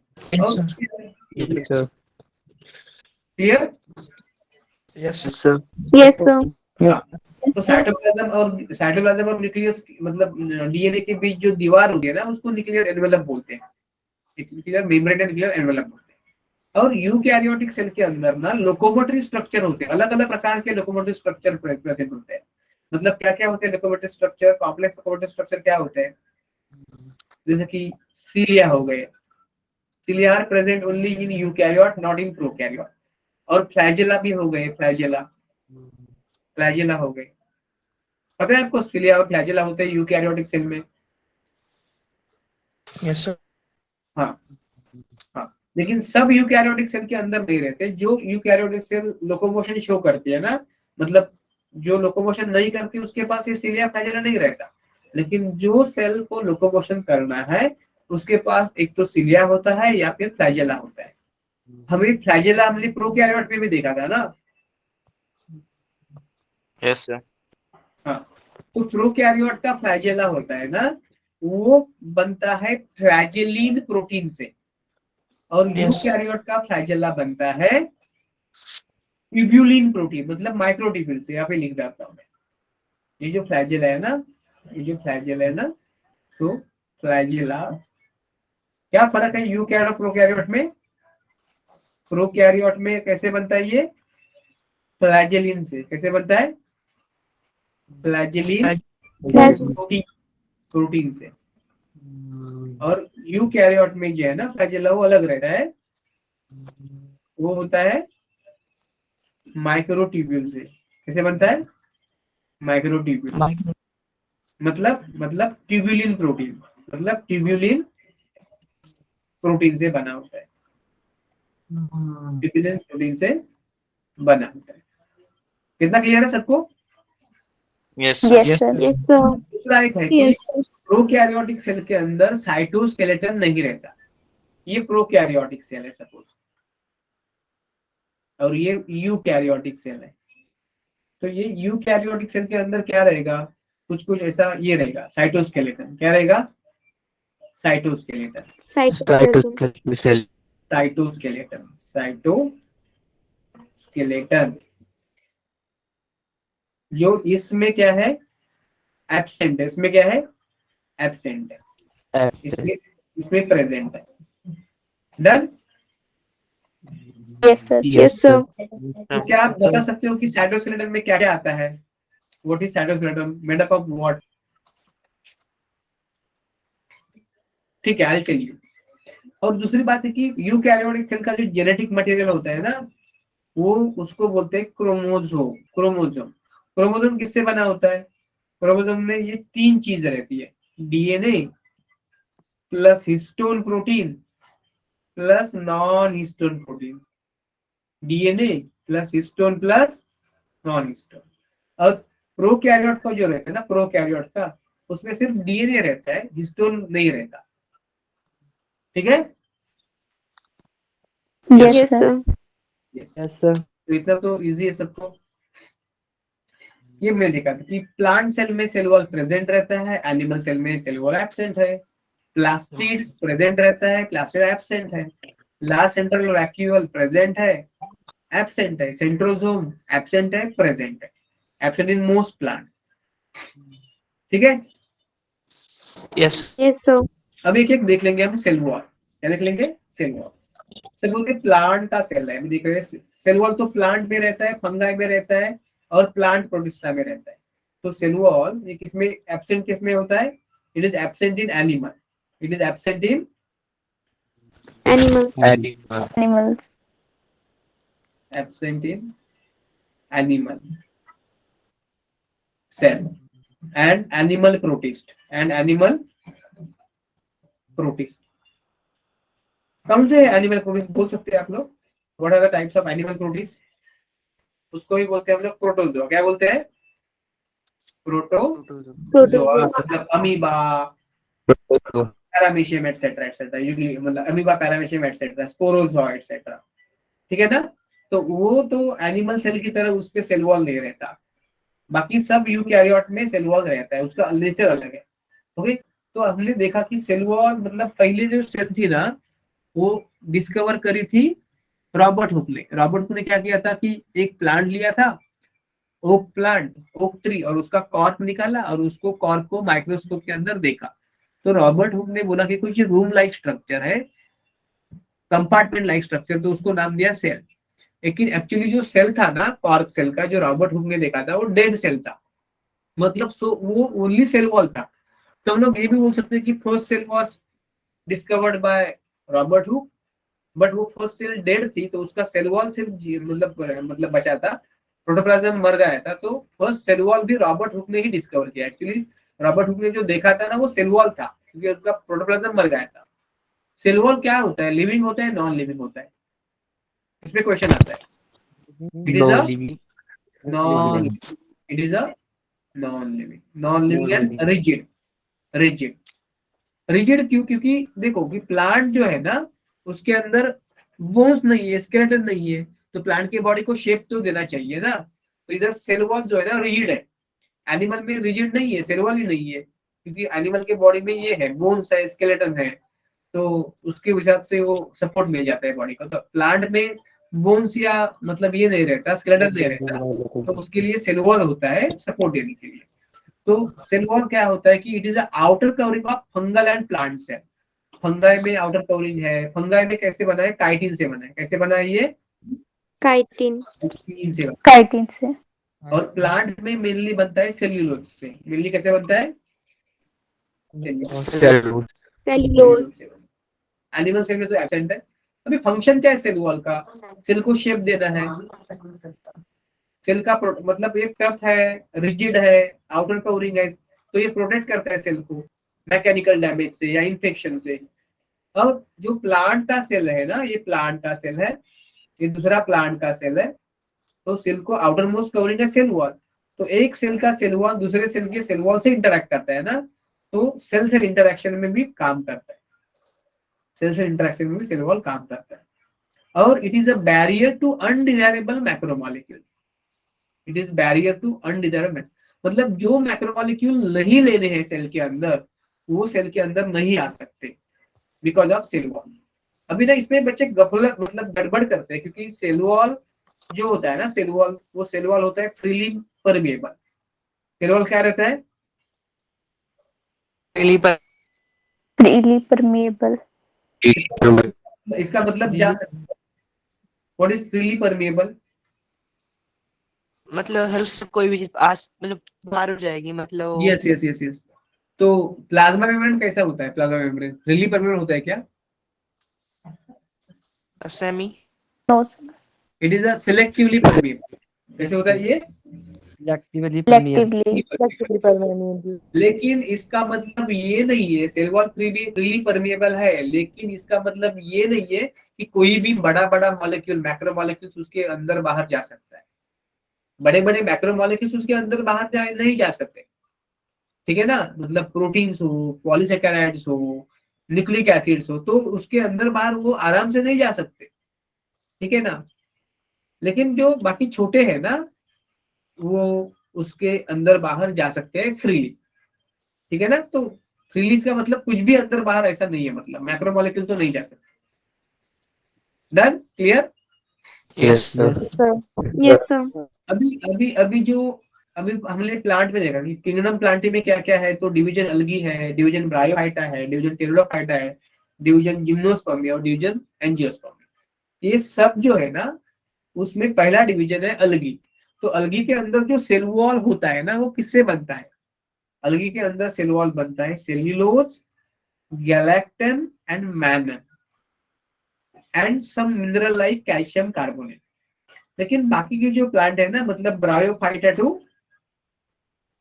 क्लियर? Yes, sir. तो साइटोप्लाज्म और न्यूक्लियस मतलब डीएनए के बीच जो दीवार होती है ना, उसको न्यूक्लियर एनवेलप बोलते हैं, nuclear membrane and nuclear envelope बोलते हैं। और यूकैरियोटिक सेल के अंदर ना लोकोमोटरी स्ट्रक्चर होते हैं, अलग अलग प्रकार के लोकोमोटरी स्ट्रक्चर प्रेजेंट होते हैं। मतलब क्या क्या होते हैं locomotory structure? Complex locomotory structure क्या होते हैं? जैसे कि सीलिया हो गए, cilia are present only in eukaryote, not in prokaryote. और फ्लैजेला भी हो गए, फ्लैजेला हो गए। पता है आपको सीलिया और फ्लैजेला होते हैं यूकैरियोटिक सेल में? Yes sir. हाँ, लेकिन सब यूकैरियोटिक सेल के अंदर नहीं रहते। जो यूकैरियोटिक सेल लोकोमोशन शो करती है ना, मतलब जो लोकोमोशन नहीं करती, उसके पास ये सीलिया फ्लैजेला नहीं रहता। लेकिन जो सेल को लोकोमोशन करना है, उसके पास एक तो सीलिया होता है या फिर फ्लैजेला होता है। हमने फ्लैजेला हमने प्रोकैरियोट में भी देखा था ना। Yes sir. हाँ, तो प्रोकैरियोट का फ्लैजेला होता है ना, वो बनता है फ्लैजेलिन प्रोटीन से, और यूकैरियोट का फ्लैजेला बनता है ट्यूब्यूलिन प्रोटीन, मतलब माइक्रोट्यूब्यूल से। यहाँ पे लिख जाता हूँ मैं, ये जो फ्लैजेला है ना, सो फ्लैजेला, क्या फर्क है यूकैरियोट और प्रोकैरियोट में? प्रोकैरियोट में कैसे बनता है ये? फ्लैजेलिन से। कैसे बनता है? फ्लैजेलिन प्रोटीन से। और यूकैरियोट में जो है ना फ्लैजेला, वो अलग रहता है, वो होता है माइक्रोट्यूब्यूल से। कैसे बनता है? माइक्रोट्यूब्यूल मतलब ट्यूब्यूलिन प्रोटीन, मतलब ट्यूब्यूलिन प्रोटीन से बना होता है, ट्यूब्यूलिन प्रोटीन से बना होता है। कितना क्लियर है सबको? Yes Yes, sir. sir. Yes, sir. दूसरा एक है कि Yes, sir. प्रोकैरियोटिक सेल के अंदर साइटोस्केलेटन नहीं रहता। ये प्रोकैरियोटिक सेल है सपोज, और ये यूकैरियोटिक सेल है। तो ये यूकैरियोटिक सेल के अंदर क्या रहेगा? कुछ ऐसा ये रहेगा, साइटोस्केलेटन। क्या रहेगा? साइटोस्केलेटन। जो इसमें क्या है? एब्सेंट है। इसमें क्या है? एब्सेंट है। इसमें प्रेजेंट है। Done? Yes, sir. Yes, sir. तो क्या आप बता सकते हो कि साइटोस्केलेटन में क्या क्या आता है? What is cytoskeleton? Made up of what? ठीक है, आई टेल यू। और दूसरी बात है कि यूकैरियोटिक सेल का जो जेनेटिक मटेरियल होता है ना, वो उसको बोलते हैं क्रोमोसोम किससे बना होता है? क्रोमोसोम में ये तीन चीज रहती है, DNA plus histone protein plus non histone protein. DNA plus histone plus non histone. और प्रोकैरियोट का जो रहता है ना, प्रोकैरियोट का, उसमें सिर्फ डीएनए रहता है, हिस्टोन नहीं रहता। ठीक है? Yes, sir. Yes sir. तो इतना तो इजी है सबको। ये मैंने देखा था कि प्लांट सेल में सेल वॉल प्रेजेंट रहता है, एनिमल सेल में सेल वॉल एब्सेंट है। प्लास्टिड्स प्रेजेंट रहता है, प्लास्टिड एब्सेंट है, लार्ज सेंट्रल वैक्यूल प्रेजेंट है, एब्सेंट है, सेंट्रोसोम एब्सेंट है, प्रेजेंट है, एब्सेंट इन मोस्ट प्लांट। ठीक है, Yes. Yes, sir. अब एक एक देख लेंगे हम सेल वॉल। क्या देख लेंगे? Cell wall. सेल वॉल के प्लांट का सेल है, देख रहे हैं सेल वॉल तो प्लांट में रहता है, फंगाई में रहता है और प्लांट प्रोटिस्टा में रहता है। तो सेल वॉल ये किसमें एब्सेंट, किसमें होता है? It is absent in animal, it is absent in Animals. Animals. absent in animal cell and animal protist कौन से एनिमल प्रोटिस्ट बोल सकते हैं आप लोग? What are the types of animal protist? उसको ही बोलते हैं हम लोग प्रोटोजोआ। क्या बोलते हैं? प्रोटोजोआ, मतलब अमीबा, पैरामीशियम एटसेट्रा एटसेट्रा, मतलब amoeba, paramecium etcetera, Sporozoa etcetera. ठीक है ना? तो वो तो एनिमल सेल की तरह उस पे सेल वॉल नहीं रहता, बाकी सब यूकैरियोट में सेल वॉल रहता है, उसका नेचर अलग है। ओके, तो हमने देखा कि सेल वॉल मतलब पहले जो सेल थी ना वो डिस्कवर करी थी रॉबर्ट हुक ने। रॉबर्ट हुक ने क्या किया था कि एक प्लांट लिया था, ओक प्लांट, ओक ट्री, और उसका कॉर्क निकाला और उसको कॉर्क को माइक्रोस्कोप के अंदर देखा। तो रॉबर्ट हुक ने बोला कि कुछ रूम लाइक स्ट्रक्चर है, कंपार्टमेंट लाइक स्ट्रक्चर, तो उसको नाम दिया सेल। लेकिन एक्चुअली जो सेल था ना कॉर्क सेल का, जो रॉबर्ट हुक ने देखा था, वो डेड सेल था, मतलब वो ओनली सेल वॉल था। तो हम लोग ये भी बोल सकते हैं कि first cell was discovered by Robert Hooke, but वो फर्स्ट सेल डेड थी तो उसका सेल वॉल सिर्फ मतलब बचा था, प्रोटोप्लाज्म मर गया था। तो फर्स्ट सेल वॉल भी रॉबर्ट हुक ने ही डिस्कवर किया। एक्चुअली रॉबर्ट हुक ने जो देखा था ना वो सेल वॉल था, क्योंकि उसका प्रोटोप्लाज्म मर गया था। सेल वॉल क्या होता है? लिविंग होता है, नॉन लिविंग होता है? इसमें क्वेश्चन आता है। It is a non, it is a non living and rigid. Rigid क्यों? क्योंकि देखो कि प्लांट जो है ना उसके अंदर बोन्स नहीं है, स्केलेटन नहीं है, तो प्लांट के बॉडी को शेप तो देना चाहिए ना। तो इधर सेल वॉल जो है ना रिजिड है, एनिमल में रिजिड नहीं है, सेल वॉल ही नहीं है, क्योंकि एनिमल के बॉडी में ये है, बोन्स है, स्केलेटन है, तो उसके हिसाब से वो सपोर्ट मिल जाता है बॉडी को। तो प्लांट में बोन्स या मतलब ये नहीं रहता, स्केलेटन नहीं रहता, तो उसके लिए सेल वॉल होता है सपोर्ट देने के लिए। तो सेल वॉल क्या होता है कि it is outer covering of fungal and plant cell. Fungi में आउटर कवरिंग है, फंगाई में कैसे बना है? काइटिन से बना है। कैसे बना है ये? Chitin. काइटिन से बना Chitin से. है। और प्लांट में मेनली बनता है सेल्यूलोज से। मेनली कैसे बनता है? Cellulose. एनिमल सेल में तो एब्सेंट है। अभी फंक्शन क्या है सेल वॉल का? सेल को शेप देना है। सेल का मतलब एक टफ है, रिजिड है, आउटर कवरिंग है, तो ये प्रोटेक्ट करता है सेल को मैकेनिकल डैमेज से या इन्फेक्शन से। अब जो प्लांट का सेल है ना, ये प्लांट का सेल है, ये दूसरा प्लांट का सेल है, तो सेल को आउटर मोस्ट कवरिंग है सेल वॉल। तो एक सेल का सेल वॉल दूसरे सेल के सेल वॉल से इंटरेक्ट करता है ना, तो सेल सेल इंटरेक्शन में भी काम करता है, सेल सेल इंटरेक्शन में भी सेल वॉल काम करता है। और it is a barrier to undesirable macromolecule. It is barrier to undesirable, मतलब जो मैक्रोमोलिक्यूल नहीं लेने हैं सेल के अंदर, वो सेल के अंदर नहीं आ सकते बिकॉज ऑफ सेल वॉल। अभी ना इसमें बच्चे गफलत मतलब गड़बड़ करते हैं, क्योंकि सेल वॉल जो होता है ना, सेल वॉल, वो सेल वॉल होता है फ्रीली परमिएबल। सेल वॉल क्या रहता है? Freely permeable. इसका मतलब क्या? What is freely permeable? मतलब हर से कोई भी आस मतलब बाहर हो जाएगी मतलब यस यस यस यस। तो प्लाज्मा मेम्ब्रेन कैसा होता है? प्लाज्मा मेम्ब्रेन फ्रीली परमिएबल होता है क्या? Semi No. It is a selectively permeable. कैसे होता है ये? Selectively. लेकिन इसका मतलब ये नहीं है, सेल वॉल फ्रीली परमिएबल है, लेकिन इसका मतलब ये नहीं है कि कोई भी बड़ा बड़ा मॉलिक्यूल, मैक्रो मॉलिक्यूल्स उसके अंदर बाहर जा सकता है। बड़े बड़े मैक्रो मॉलिक्यूल्स उसके अंदर बाहर नहीं जा सकते, ठीक है ना। मतलब प्रोटीन्स हो, पॉलीसेकेराइड्स हो, न्यूक्लिक एसिड्स हो, तो उसके अंदर बाहर वो आराम से नहीं जा सकते, ठीक है ना। लेकिन जो बाकी छोटे हैं ना, वो उसके अंदर बाहर जा सकते हैं फ्रीली, ठीक है ना। तो रिलीज का मतलब कुछ भी अंदर बाहर ऐसा नहीं है, मतलब मैक्रोमोलेक्यूल तो नहीं जा सकते। Done, clear? Yes. sir. Yes, sir. अभी अभी अभी जो अभी हमने प्लांट में देखा कि किंगडम प्लांटी में क्या क्या है, तो डिवीजन अलगी है, डिवीजन ब्रायोफाइटा है, डिवीजन टेरिडोफाइटा है, डिवीजन जिम्नोस्पर्मिया और डिवीजन एंजियोस्पर्मिया। ये सब जो है ना, उसमें पहला डिवीजन है अलगी। तो अलगी के अंदर जो सेल वॉल होता है ना, वो किससे बनता है? अलगी के अंदर सेल वॉल बनता है cellulose, galactan and mannan and some mineral like calcium carbonate. लेकिन बाकी के जो प्लांट है ना, मतलब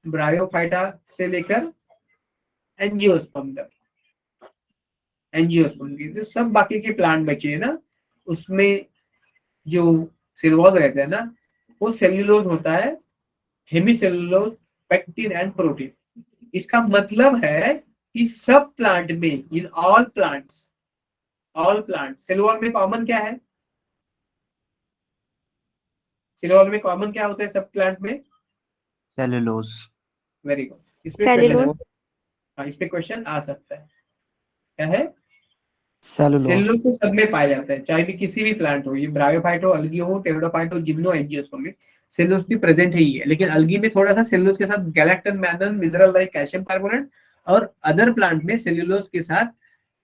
ब्रायोफाइटा से लेकर एंजियोस्पर्म तक, एंजियोस्पर्म की जो सब बाकी के प्लांट बचे हैं ना, उसमें जो सेल वॉल रहते हैं ना, वो सेल्यूलोज होता है, हेमीसेल्यूलोज, पेक्टिन एंड प्रोटीन। इसका मतलब है कि सब प्लांट में, in all plants cell wall में कॉमन क्या है? सेल वॉल में कॉमन क्या होता है सब प्लांट में? सेलुलोज। Very good. इस पे क्वेश्चन, Cellulose. हाँ इस पे क्वेश्चन आ सकता है। क्या है? सेलुलोज। सेलुलोज तो सब में पाया जाता है, चाहे भी किसी भी प्लांट हो, ये ब्रायोफाइट हो, अलगी हो, टेरिडोफाइट हो, जिम्नो एंजियोस्पर्म में सेलुलोज भी प्रेजेंट है ही है। लेकिन अलगी में थोड़ा सा सेलुलोज के साथ galactan, mannan, mineral like calcium carbonate, और अदर प्लांट में सेलुलोज के साथ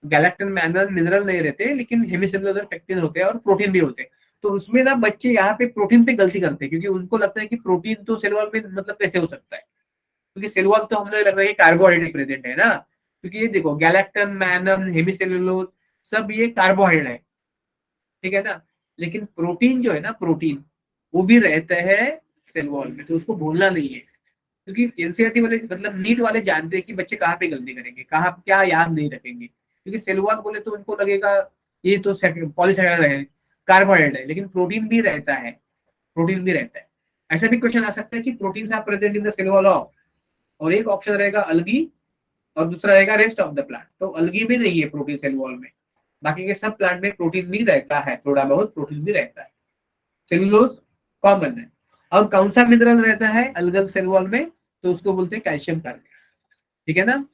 गैलेक्टन, मैनन, मिनरल नहीं रहते, लेकिन हेमीसेलुलोज और पेक्टिन होते हैं और प्रोटीन भी होते हैं। तो उसमें ना बच्चे यहाँ पे प्रोटीन पे गलती करते हैं, क्योंकि उनको लगता है कि प्रोटीन तो सेल वॉल में मतलब कैसे हो सकता है, क्योंकि सेल वॉल तो हमने लग रहा है कि कार्बोहाइड्रेट प्रेजेंट है ना। क्योंकि ये देखो गैलेक्टन, मैनन, हेमीसेलुलोज सब ये कार्बोहाइड्रेट है, ठीक है ना। लेकिन प्रोटीन जो है ना, प्रोटीन वो भी रहता है सेल वॉल में, तो उसको भूलना नहीं है। क्योंकि एनसीईआरटी वाले, मतलब नीट वाले जानते हैं कि बच्चे कहाँ पे गलती करेंगे, कहाँ क्या याद नहीं रखेंगे। क्योंकि सेल वॉल बोले तो उनको लगेगा ये तो पॉलीसैकेराइड है, कार्बोहाइड्रेट है, लेकिन प्रोटीन भी रहता है, प्रोटीन भी रहता है। ऐसा भी क्वेश्चन आ सकता है कि protein are present in the cell wall of, और एक ऑप्शन रहेगा अलगी और दूसरा रहेगा रेस्ट ऑफ द प्लांट। तो अलगी में नहीं है प्रोटीन सेल वॉल में, बाकी के सब प्लांट में प्रोटीन भी रहता है, थोड़ा बहुत प्रोटीन भी रहता है। सेलुलोज कॉमन है। और कौन सा मिनरल रहता है अलगल सेल वॉल में? तो उसको बोलते हैं कैल्शियम कार्बोनेट, ठीक है ना।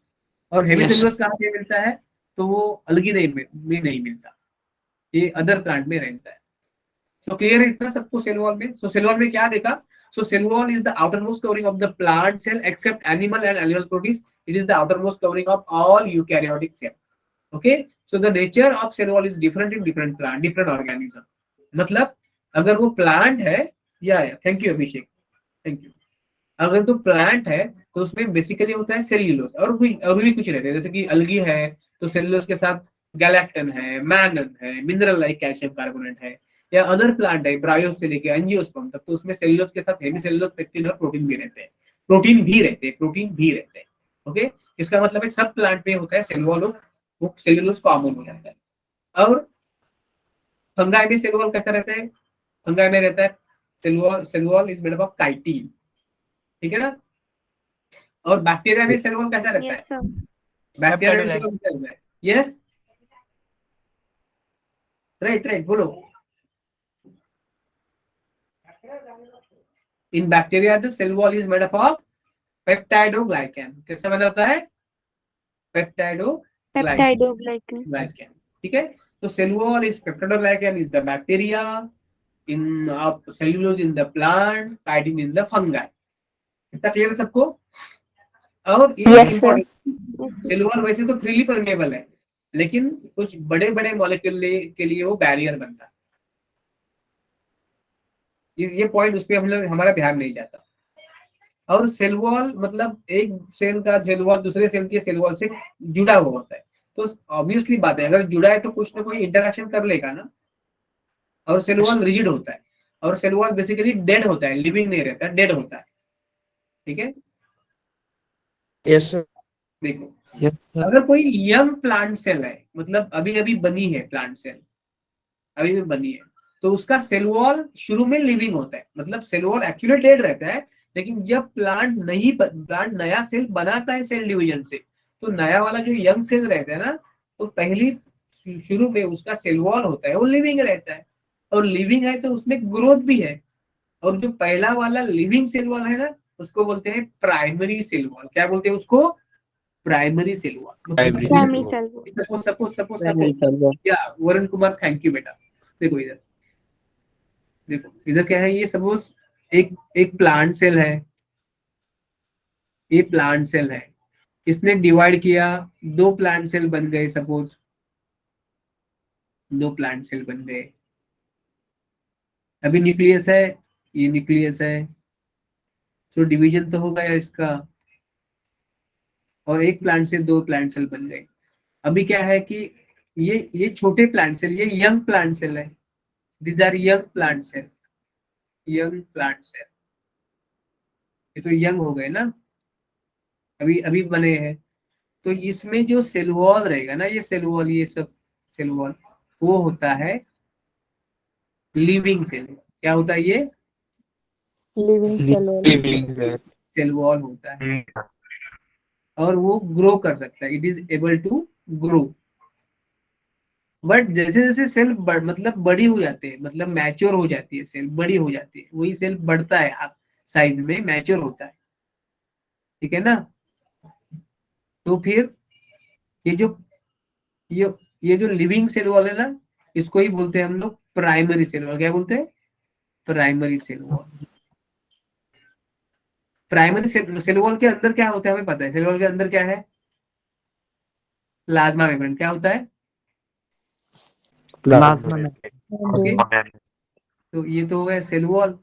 और हेवी Yes. सेलुलोज कहाँ पे मिलता है? तो वो अलगी में नहीं मिलता, ये अदर प्लांट में रहता है। सो क्लियर है इतना सबको सेल वॉल में? सो सेल वॉल में क्या देखा? So cell wall is the outermost covering of the plant cell except animal and animal protein. It is the outermost covering of all eukaryotic cell. Okay, so the nature of cell wall is different in different plant, different organism. मतलब अगर वो प्लांट है, या thank you Abhishek, thank you. अगर तो प्लांट है तो उसमें बेसिकली होता है सेल्यूलोज, और भी कुछ रहते हैं, जैसे कि अलगी है तो सेल्यूलोज के साथ गैलेक्टन है, मैनन है, मिनरल लाइक कैल्शियम कार्बोनेट है, या अदर प्लांट है ब्रायोस से लेके एंजियोस्पर्म तक, तो उसमें सेल्यूलोज के साथ हेमीसेल्यूलोज, पेक्टिन और प्रोटीन भी रहते हैं, प्रोटीन भी रहते हैं, प्रोटीन भी रहते हैं। ओके, इसका मतलब है सब प्लांट में होता है सेल वॉल, वो सेल्यूलोज कॉमन हो जाता है। और फंगाई में सेल वॉल कैसा रहता है? फंगाई में रहता है cell wall is made of chitin, ठीक है ना। और बैक्टीरिया में सेल वॉल कैसा रहता है? Yes, sir. बैक्टीरिया में Peptide सेल वॉल कैसा रहता है? यस, राइट राइट, बोलो। In bacteria the cell wall is made up of peptidoglycan. किससे बना होता है? Peptidoglycan, Peptidoglycan. ठीक है। तो cell wall is peptidoglycan is the bacteria, in cellulose in the plant, chitin in the fungi. इतना क्लियर है सबको? और ये Yes, sir. Important, Yes, sir. Cell wall वैसे तो फ्रीली परमेबल है, लेकिन कुछ बड़े बड़े मॉलिक्यूल के लिए वो बैरियर बनता है। ये पॉइंट उस पर हम लोग, हमारा ध्यान नहीं जाता। और सेल वॉल मतलब एक सेल का सेल वॉल दूसरे सेल के सेल वॉल से जुड़ा हुआ होता है, तो ऑब्वियसली बात है, अगर जुड़ा है तो कुछ ना कोई इंटरेक्शन कर लेगा ना। और सेल वॉल रिजिड होता है, और सेल वॉल बेसिकली डेड होता है, लिविंग नहीं रहता, डेड होता है, ठीक है। Yes, sir. देखो, यस सर। अगर कोई यंग प्लांट सेल है, मतलब अभी अभी बनी है प्लांट सेल, अभी भी बनी है, तो उसका सेल वॉल शुरू में लिविंग होता है, मतलब सेल वॉल एक्चुअली डेड रहता है। लेकिन जब प्लांट नया सेल बनाता है सेल डिवीजन से, तो नया वाला जो यंग सेल रहता है ना, तो पहली शुरू में उसका सेल वॉल होता है वो लिविंग रहता है, और लिविंग है तो उसमें ग्रोथ भी है। और जो पहला वाला लिविंग सेल वॉल है ना, उसको बोलते हैं प्राइमरी सेल वॉल। क्या बोलते हैं उसको? Primary cell wall. Primary cell wall. Suppose suppose suppose Primary suppose cell wall. या वरुण कुमार, थैंक यू बेटा। देखो इधर, देखो इधर क्या है, ये सपोज एक एक प्लांट सेल है, ये प्लांट सेल है, इसने डिवाइड किया, दो प्लांट सेल बन गए, सपोज दो प्लांट सेल बन गए। अभी न्यूक्लियस है, ये न्यूक्लियस है, तो डिवीजन तो हो गया इसका, और एक प्लांट से दो प्लांट सेल बन गए। अभी क्या है कि ये छोटे प्लांट सेल, ये यंग प्लांट सेल है, these are young plant cell, young plant cell, ये तो यंग हो गए ना, अभी अभी बने हैं। तो इसमें जो सेल वॉल रहेगा ना, ये सेल वॉल, ये सब सेल वॉल, वो होता है लिविंग सेल। क्या होता है ये? Living cell wall. Living cell. Cell wall होता है, और वो ग्रो कर सकता है, it is able to grow. But जैसे जैसे सेल मतलब बड़ी हो जाती है, मतलब मैच्योर हो जाती है, सेल बड़ी हो जाती है, वही सेल बढ़ता है साइज में, मैच्योर होता है, ठीक है ना। तो फिर ये जो ये जो लिविंग सेल वॉल है ना, इसको ही बोलते हैं हम लोग प्राइमरी सेल वॉल। क्या बोलते हैं? Primary cell wall. Primary cell wall के अंदर क्या होता है हमें पता है, सेल वॉल के अंदर क्या है? Plasma membrane. क्या होता है? प्लाज्मा में ओके, तो ये तो हो गया सेल वॉल,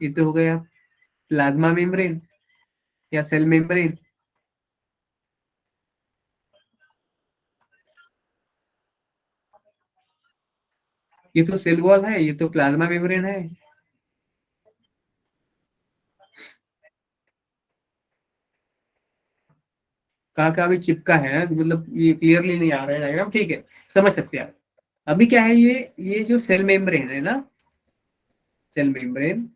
ये तो हो गया प्लाज्मा मेम्ब्रेन या सेल मेम्ब्रेन। ये तो सेल वॉल है, ये तो प्लाज्मा मेम्ब्रेन है। कहाँ भी चिपका है, मतलब ये क्लियरली नहीं आ रहा है डायग्राम, ठीक है, समझ सकते हैं आप। अभी क्या है, ये जो सेल मेम्ब्रेन है ना, सेल मेम्ब्रेन,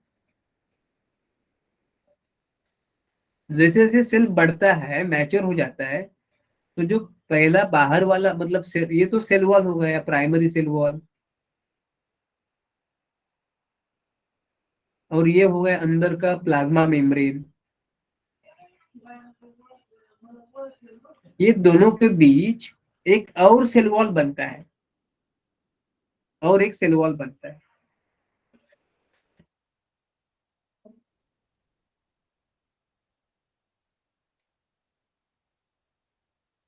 जैसे जैसे सेल बढ़ता है, मैच्योर हो जाता है, तो जो पहला बाहर वाला मतलब सेल, ये तो सेल वॉल हो गया, प्राइमरी सेल वॉल, और ये हो गया अंदर का प्लाज्मा मेम्ब्रेन। ये दोनों के बीच एक और सेल वॉल बनता है, और एक सेल वॉल बनता है।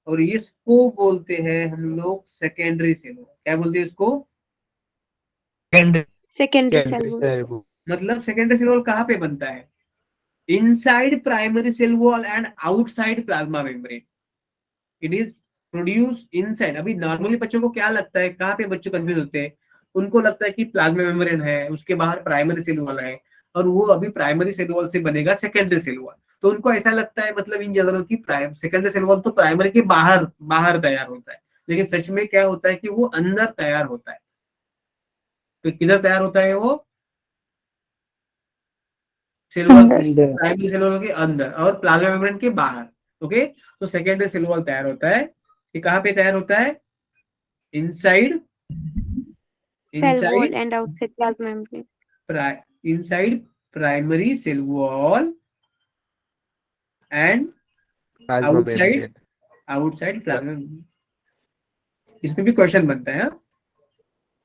और इसको बोलते हैं हम लोग सेकेंडरी सेल वॉल। क्या बोलते हैं इसको? Secondary Secondary cell wall. Cell wall. मतलब सेकेंडरी सेल वॉल कहाँ पे बनता है? Inside primary cell wall and outside plasma membrane. It is produce inside. अभी नॉर्मली बच्चों को क्या लगता है, कहाँ पे बच्चों कंफ्यूज होते हैं, उनको लगता है कि प्लाज्मा मेम्ब्रेन है, उसके बाहर प्राइमरी सेल वॉल है, और वो अभी प्राइमरी सेल वॉल से बनेगा सेकेंडरी सेल वॉल। तो उनको ऐसा लगता है, मतलब इन जनरल की सेकेंडरी सेल वॉल तो प्राइमरी के बाहर बाहर तैयार होता है, लेकिन सच में क्या होता है कि वो अंदर तैयार होता है। तो किधर तैयार होता है वो? सेल वॉल अंदर. प्राइमरी सेल वॉल के अंदर और प्लाज्मा मेम्ब्रेन के बाहर। ओके, तो सेकेंडरी सेल वॉल तैयार होता है, ये कहाँ पे तैयार होता है? Inside Cell wall inside and outside plasma membrane. inside primary cell wall and Plasma outside membrane. outside plasma membrane। इसमें भी क्वेश्चन बनता है,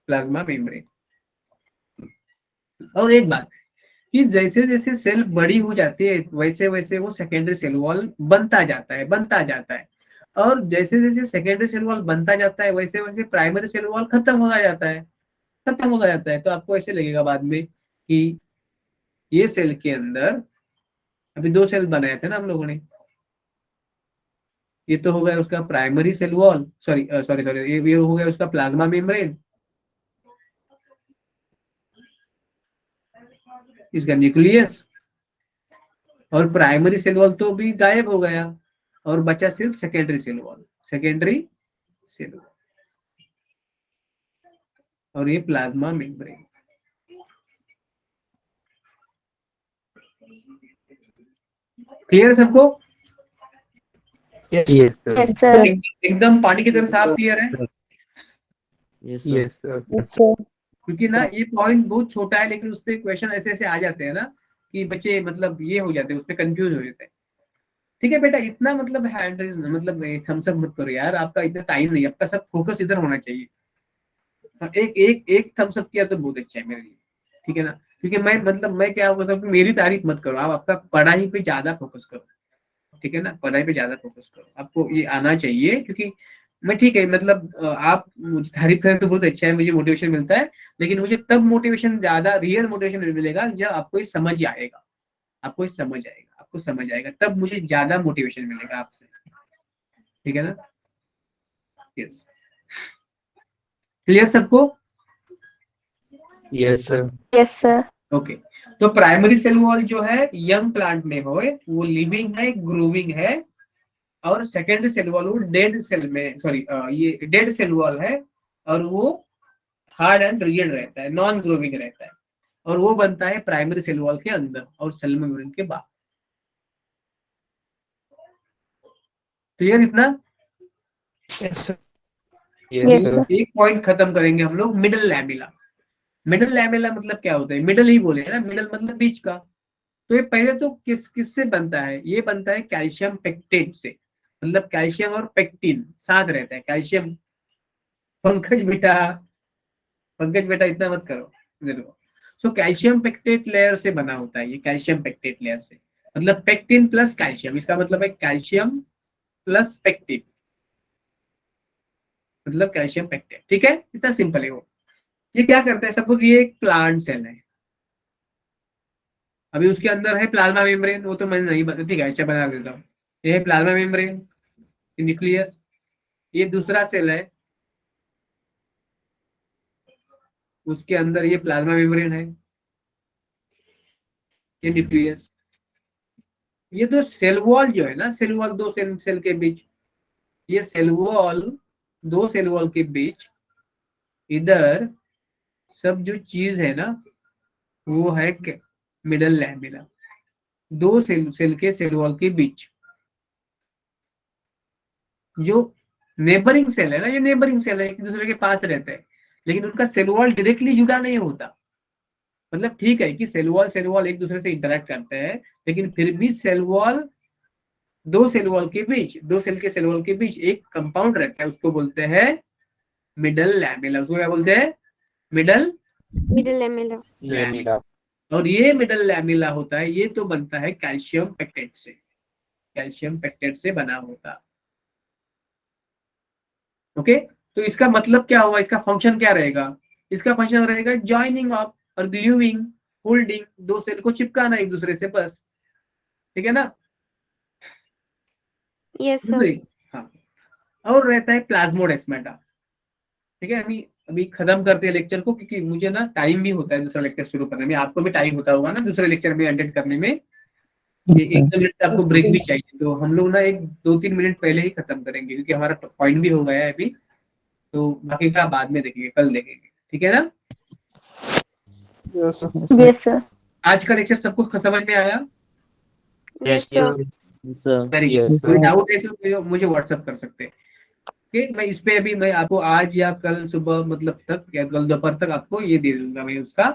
प्लाज्मा मेम्ब्रेन। और एक बात कि जैसे जैसे सेल बड़ी हो जाती है, वैसे वैसे वो सेकेंडरी सेल वॉल बनता जाता है, बनता जाता है, और जैसे जैसे सेकेंडरी सेल वॉल बनता जाता है, वैसे वैसे प्राइमरी सेल वॉल खत्म होता जाता है, खत्म होता जाता है। तो आपको ऐसे लगेगा बाद में कि ये सेल के अंदर अभी दो सेल बनाए थे ना हम लोगों ने, ये तो हो गया उसका primary cell wall, sorry sorry sorry, ये हो गया उसका प्लाज्मा मेम्ब्रेन, इसका न्यूक्लियस, और प्राइमरी सेल वॉल तो भी गायब हो गया, और बचा सिर्फ secondary cell wall, secondary cell wall, और ये प्लाज्मा मेम्ब्रेन। क्लियर है सबको? Yes Yes, sir. Yes, sir. एकदम पानी की तरह साफ क्लियर है? Yes Yes, sir. Yes, sir. क्योंकि ना ये पॉइंट बहुत छोटा है, लेकिन उस पर क्वेश्चन ऐसे ऐसे आ जाते हैं ना कि बच्चे मतलब ये हो जाते हैं, उस पर कंफ्यूज हो जाते हैं। ठीक है बेटा, इतना मतलब हैंड मतलब थम्स अप मत करो यार, आपका इतना टाइम नहीं, आपका सब फोकस इधर होना चाहिए। एक एक एक थम्स अप किया तो बहुत अच्छा है मेरे लिए, ठीक है ना, क्योंकि मैं क्या मतलब मेरी तारीफ मत करो, आप आपका पढ़ाई पे ज्यादा फोकस करो, ठीक है ना, पढ़ाई पे ज्यादा फोकस करो, आपको ये आना चाहिए। क्योंकि मैं ठीक है मतलब आप मुझे तारीफ करें तो बहुत अच्छा है, मुझे मोटिवेशन मिलता है, लेकिन मुझे तब मोटिवेशन ज्यादा रियल मोटिवेशन मिलेगा जब आपको ये समझ आएगा, आपको ये समझ आएगा, आपको समझ आएगा, तब मुझे ज्यादा मोटिवेशन मिलेगा आपसे, ठीक है ना। यस, क्लियर सबको? Yes sir. Yes, sir. Okay, तो प्राइमरी सेल वॉल जो है यंग प्लांट में हो वो लिविंग है, ग्रोविंग है, और सेकेंडरी सेल वॉल वो डेड सेल में, सॉरी ये डेड सेल वॉल है, और वो हार्ड एंड रिजिड रहता है, नॉन ग्रोविंग रहता है, और वो बनता है प्राइमरी सेल वॉल के अंदर और सेल मेम्ब्रेन के बाहर। क्लियर इतना? Yes sir. Yes Yes, sir. sir. एक पॉइंट खत्म करेंगे हम लोग, मिडल लैमेला। मिडल लैमेला मतलब क्या होता है, मिडल ही बोले है ना, मिडल मतलब बीच का। तो ये पहले तो किससे बनता है, ये बनता है कैल्शियम पेक्टेट से, मतलब कैल्शियम और पेक्टिन साथ रहता है, कैल्शियम। पंकज बेटा, पंकज बेटा इतना मत करो, देखो, सो कैल्शियम पेक्टेट लेयर से बना होता है ये, कैल्शियम पेक्टेट लेयर से, मतलब पेक्टिन प्लस कैल्शियम, इसका मतलब है कैल्शियम प्लस पेक्टिन, मतलब कैल्शियम पेक्टेट, ठीक है, इतना सिंपल है वो। ये क्या करता है, सपोज ये एक प्लांट सेल है, अभी उसके अंदर है प्लाज्मा मेम्ब्रेन, वो तो मैंने नहीं बता, ठीक है अच्छा बना देता हूँ। ये है प्लाज्मा मेम्ब्रेन, न्यूक्लियस, ये दूसरा सेल है, उसके अंदर ये प्लाज्मा मेम्ब्रेन है, ये न्यूक्लियस। ये तो सेल वॉल जो है ना, सेल वॉल दो सेल सेल के बीच, ये सेल वॉल दो सेल वॉल के बीच, इधर सब जो चीज है ना वो है मिडल लैमेला, दो सेल के सेल वॉल के बीच। जो नेबरिंग सेल है ना, ये नेबरिंग सेल है, एक दूसरे के पास रहते हैं, लेकिन उनका सेल वॉल डायरेक्टली जुड़ा नहीं होता। मतलब ठीक है कि सेल वॉल एक दूसरे से इंटरेक्ट करते हैं, लेकिन फिर भी सेल वॉल दो सेल वॉल के बीच, दो सेल के सेल वॉल के बीच एक कंपाउंड रहता है, उसको बोलते हैं मिडल लैमेला। उसको क्या बोलते हैं, मिडल। Middle lamella. लैमेला। और ये मिडल लैमेला होता है, ये तो बनता है कैल्शियम पेक्टेट से, कैल्शियम पेक्टेट से बना होता। ओके, तो इसका मतलब क्या हुआ, इसका फंक्शन क्या रहेगा, इसका फंक्शन रहेगा ज्वाइनिंग ऑफ और ग्लूइंग, होल्डिंग, दो सेल को चिपकाना एक दूसरे से, बस, ठीक है ना। Yes, sir. दूसरी, हाँ, और रहता है प्लाज्मोडेस्माटा, ठीक है। अभी अभी खत्म करते हैं लेक्चर को, क्योंकि मुझे ना टाइम भी होता है दूसरा लेक्चर शुरू करने में, आपको भी टाइम होता होगा ना दूसरे लेक्चर में अटेंड करने में, एक दो मिनट आपको ब्रेक भी चाहिए, तो हम लोग ना एक 2-3 मिनट पहले ही खत्म करेंगे, क्योंकि हमारा पॉइंट भी हो गया है अभी, तो बाकी का बाद में देखेंगे, कल देखेंगे, ठीक है ना। Yes, sir. आज का लेक्चर सबको समझ में आया? Yes, sir. sir. Very Yes, good, sir. कोई डाउट है तो मुझे व्हाट्सअप कर सकते हैं। ओके, मैं इस पे अभी मैं आपको आज या कल सुबह मतलब तक या कल दोपहर तक आपको ये दे दूंगा, मैं उसका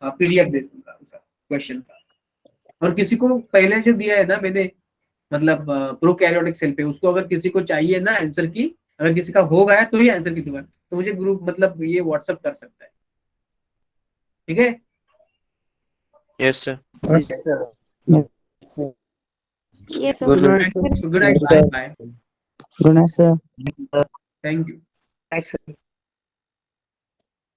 पीडीएफ दे दूंगा उसका क्वेश्चन का। और किसी को पहले जो दिया है ना मैंने, मतलब प्रोकैरियोटिक सेल पे, उसको अगर किसी को चाहिए ना आंसर की, अगर किसी का हो गया तो ही आंसर की दूंगा, तो मुझे ग्रुप मतलब ये व्हाट्सअप कर सकता है, ठीक है। Yes, sir. Yes, sir. Good night. Good night, bye bye, Good night, sir. Thank you.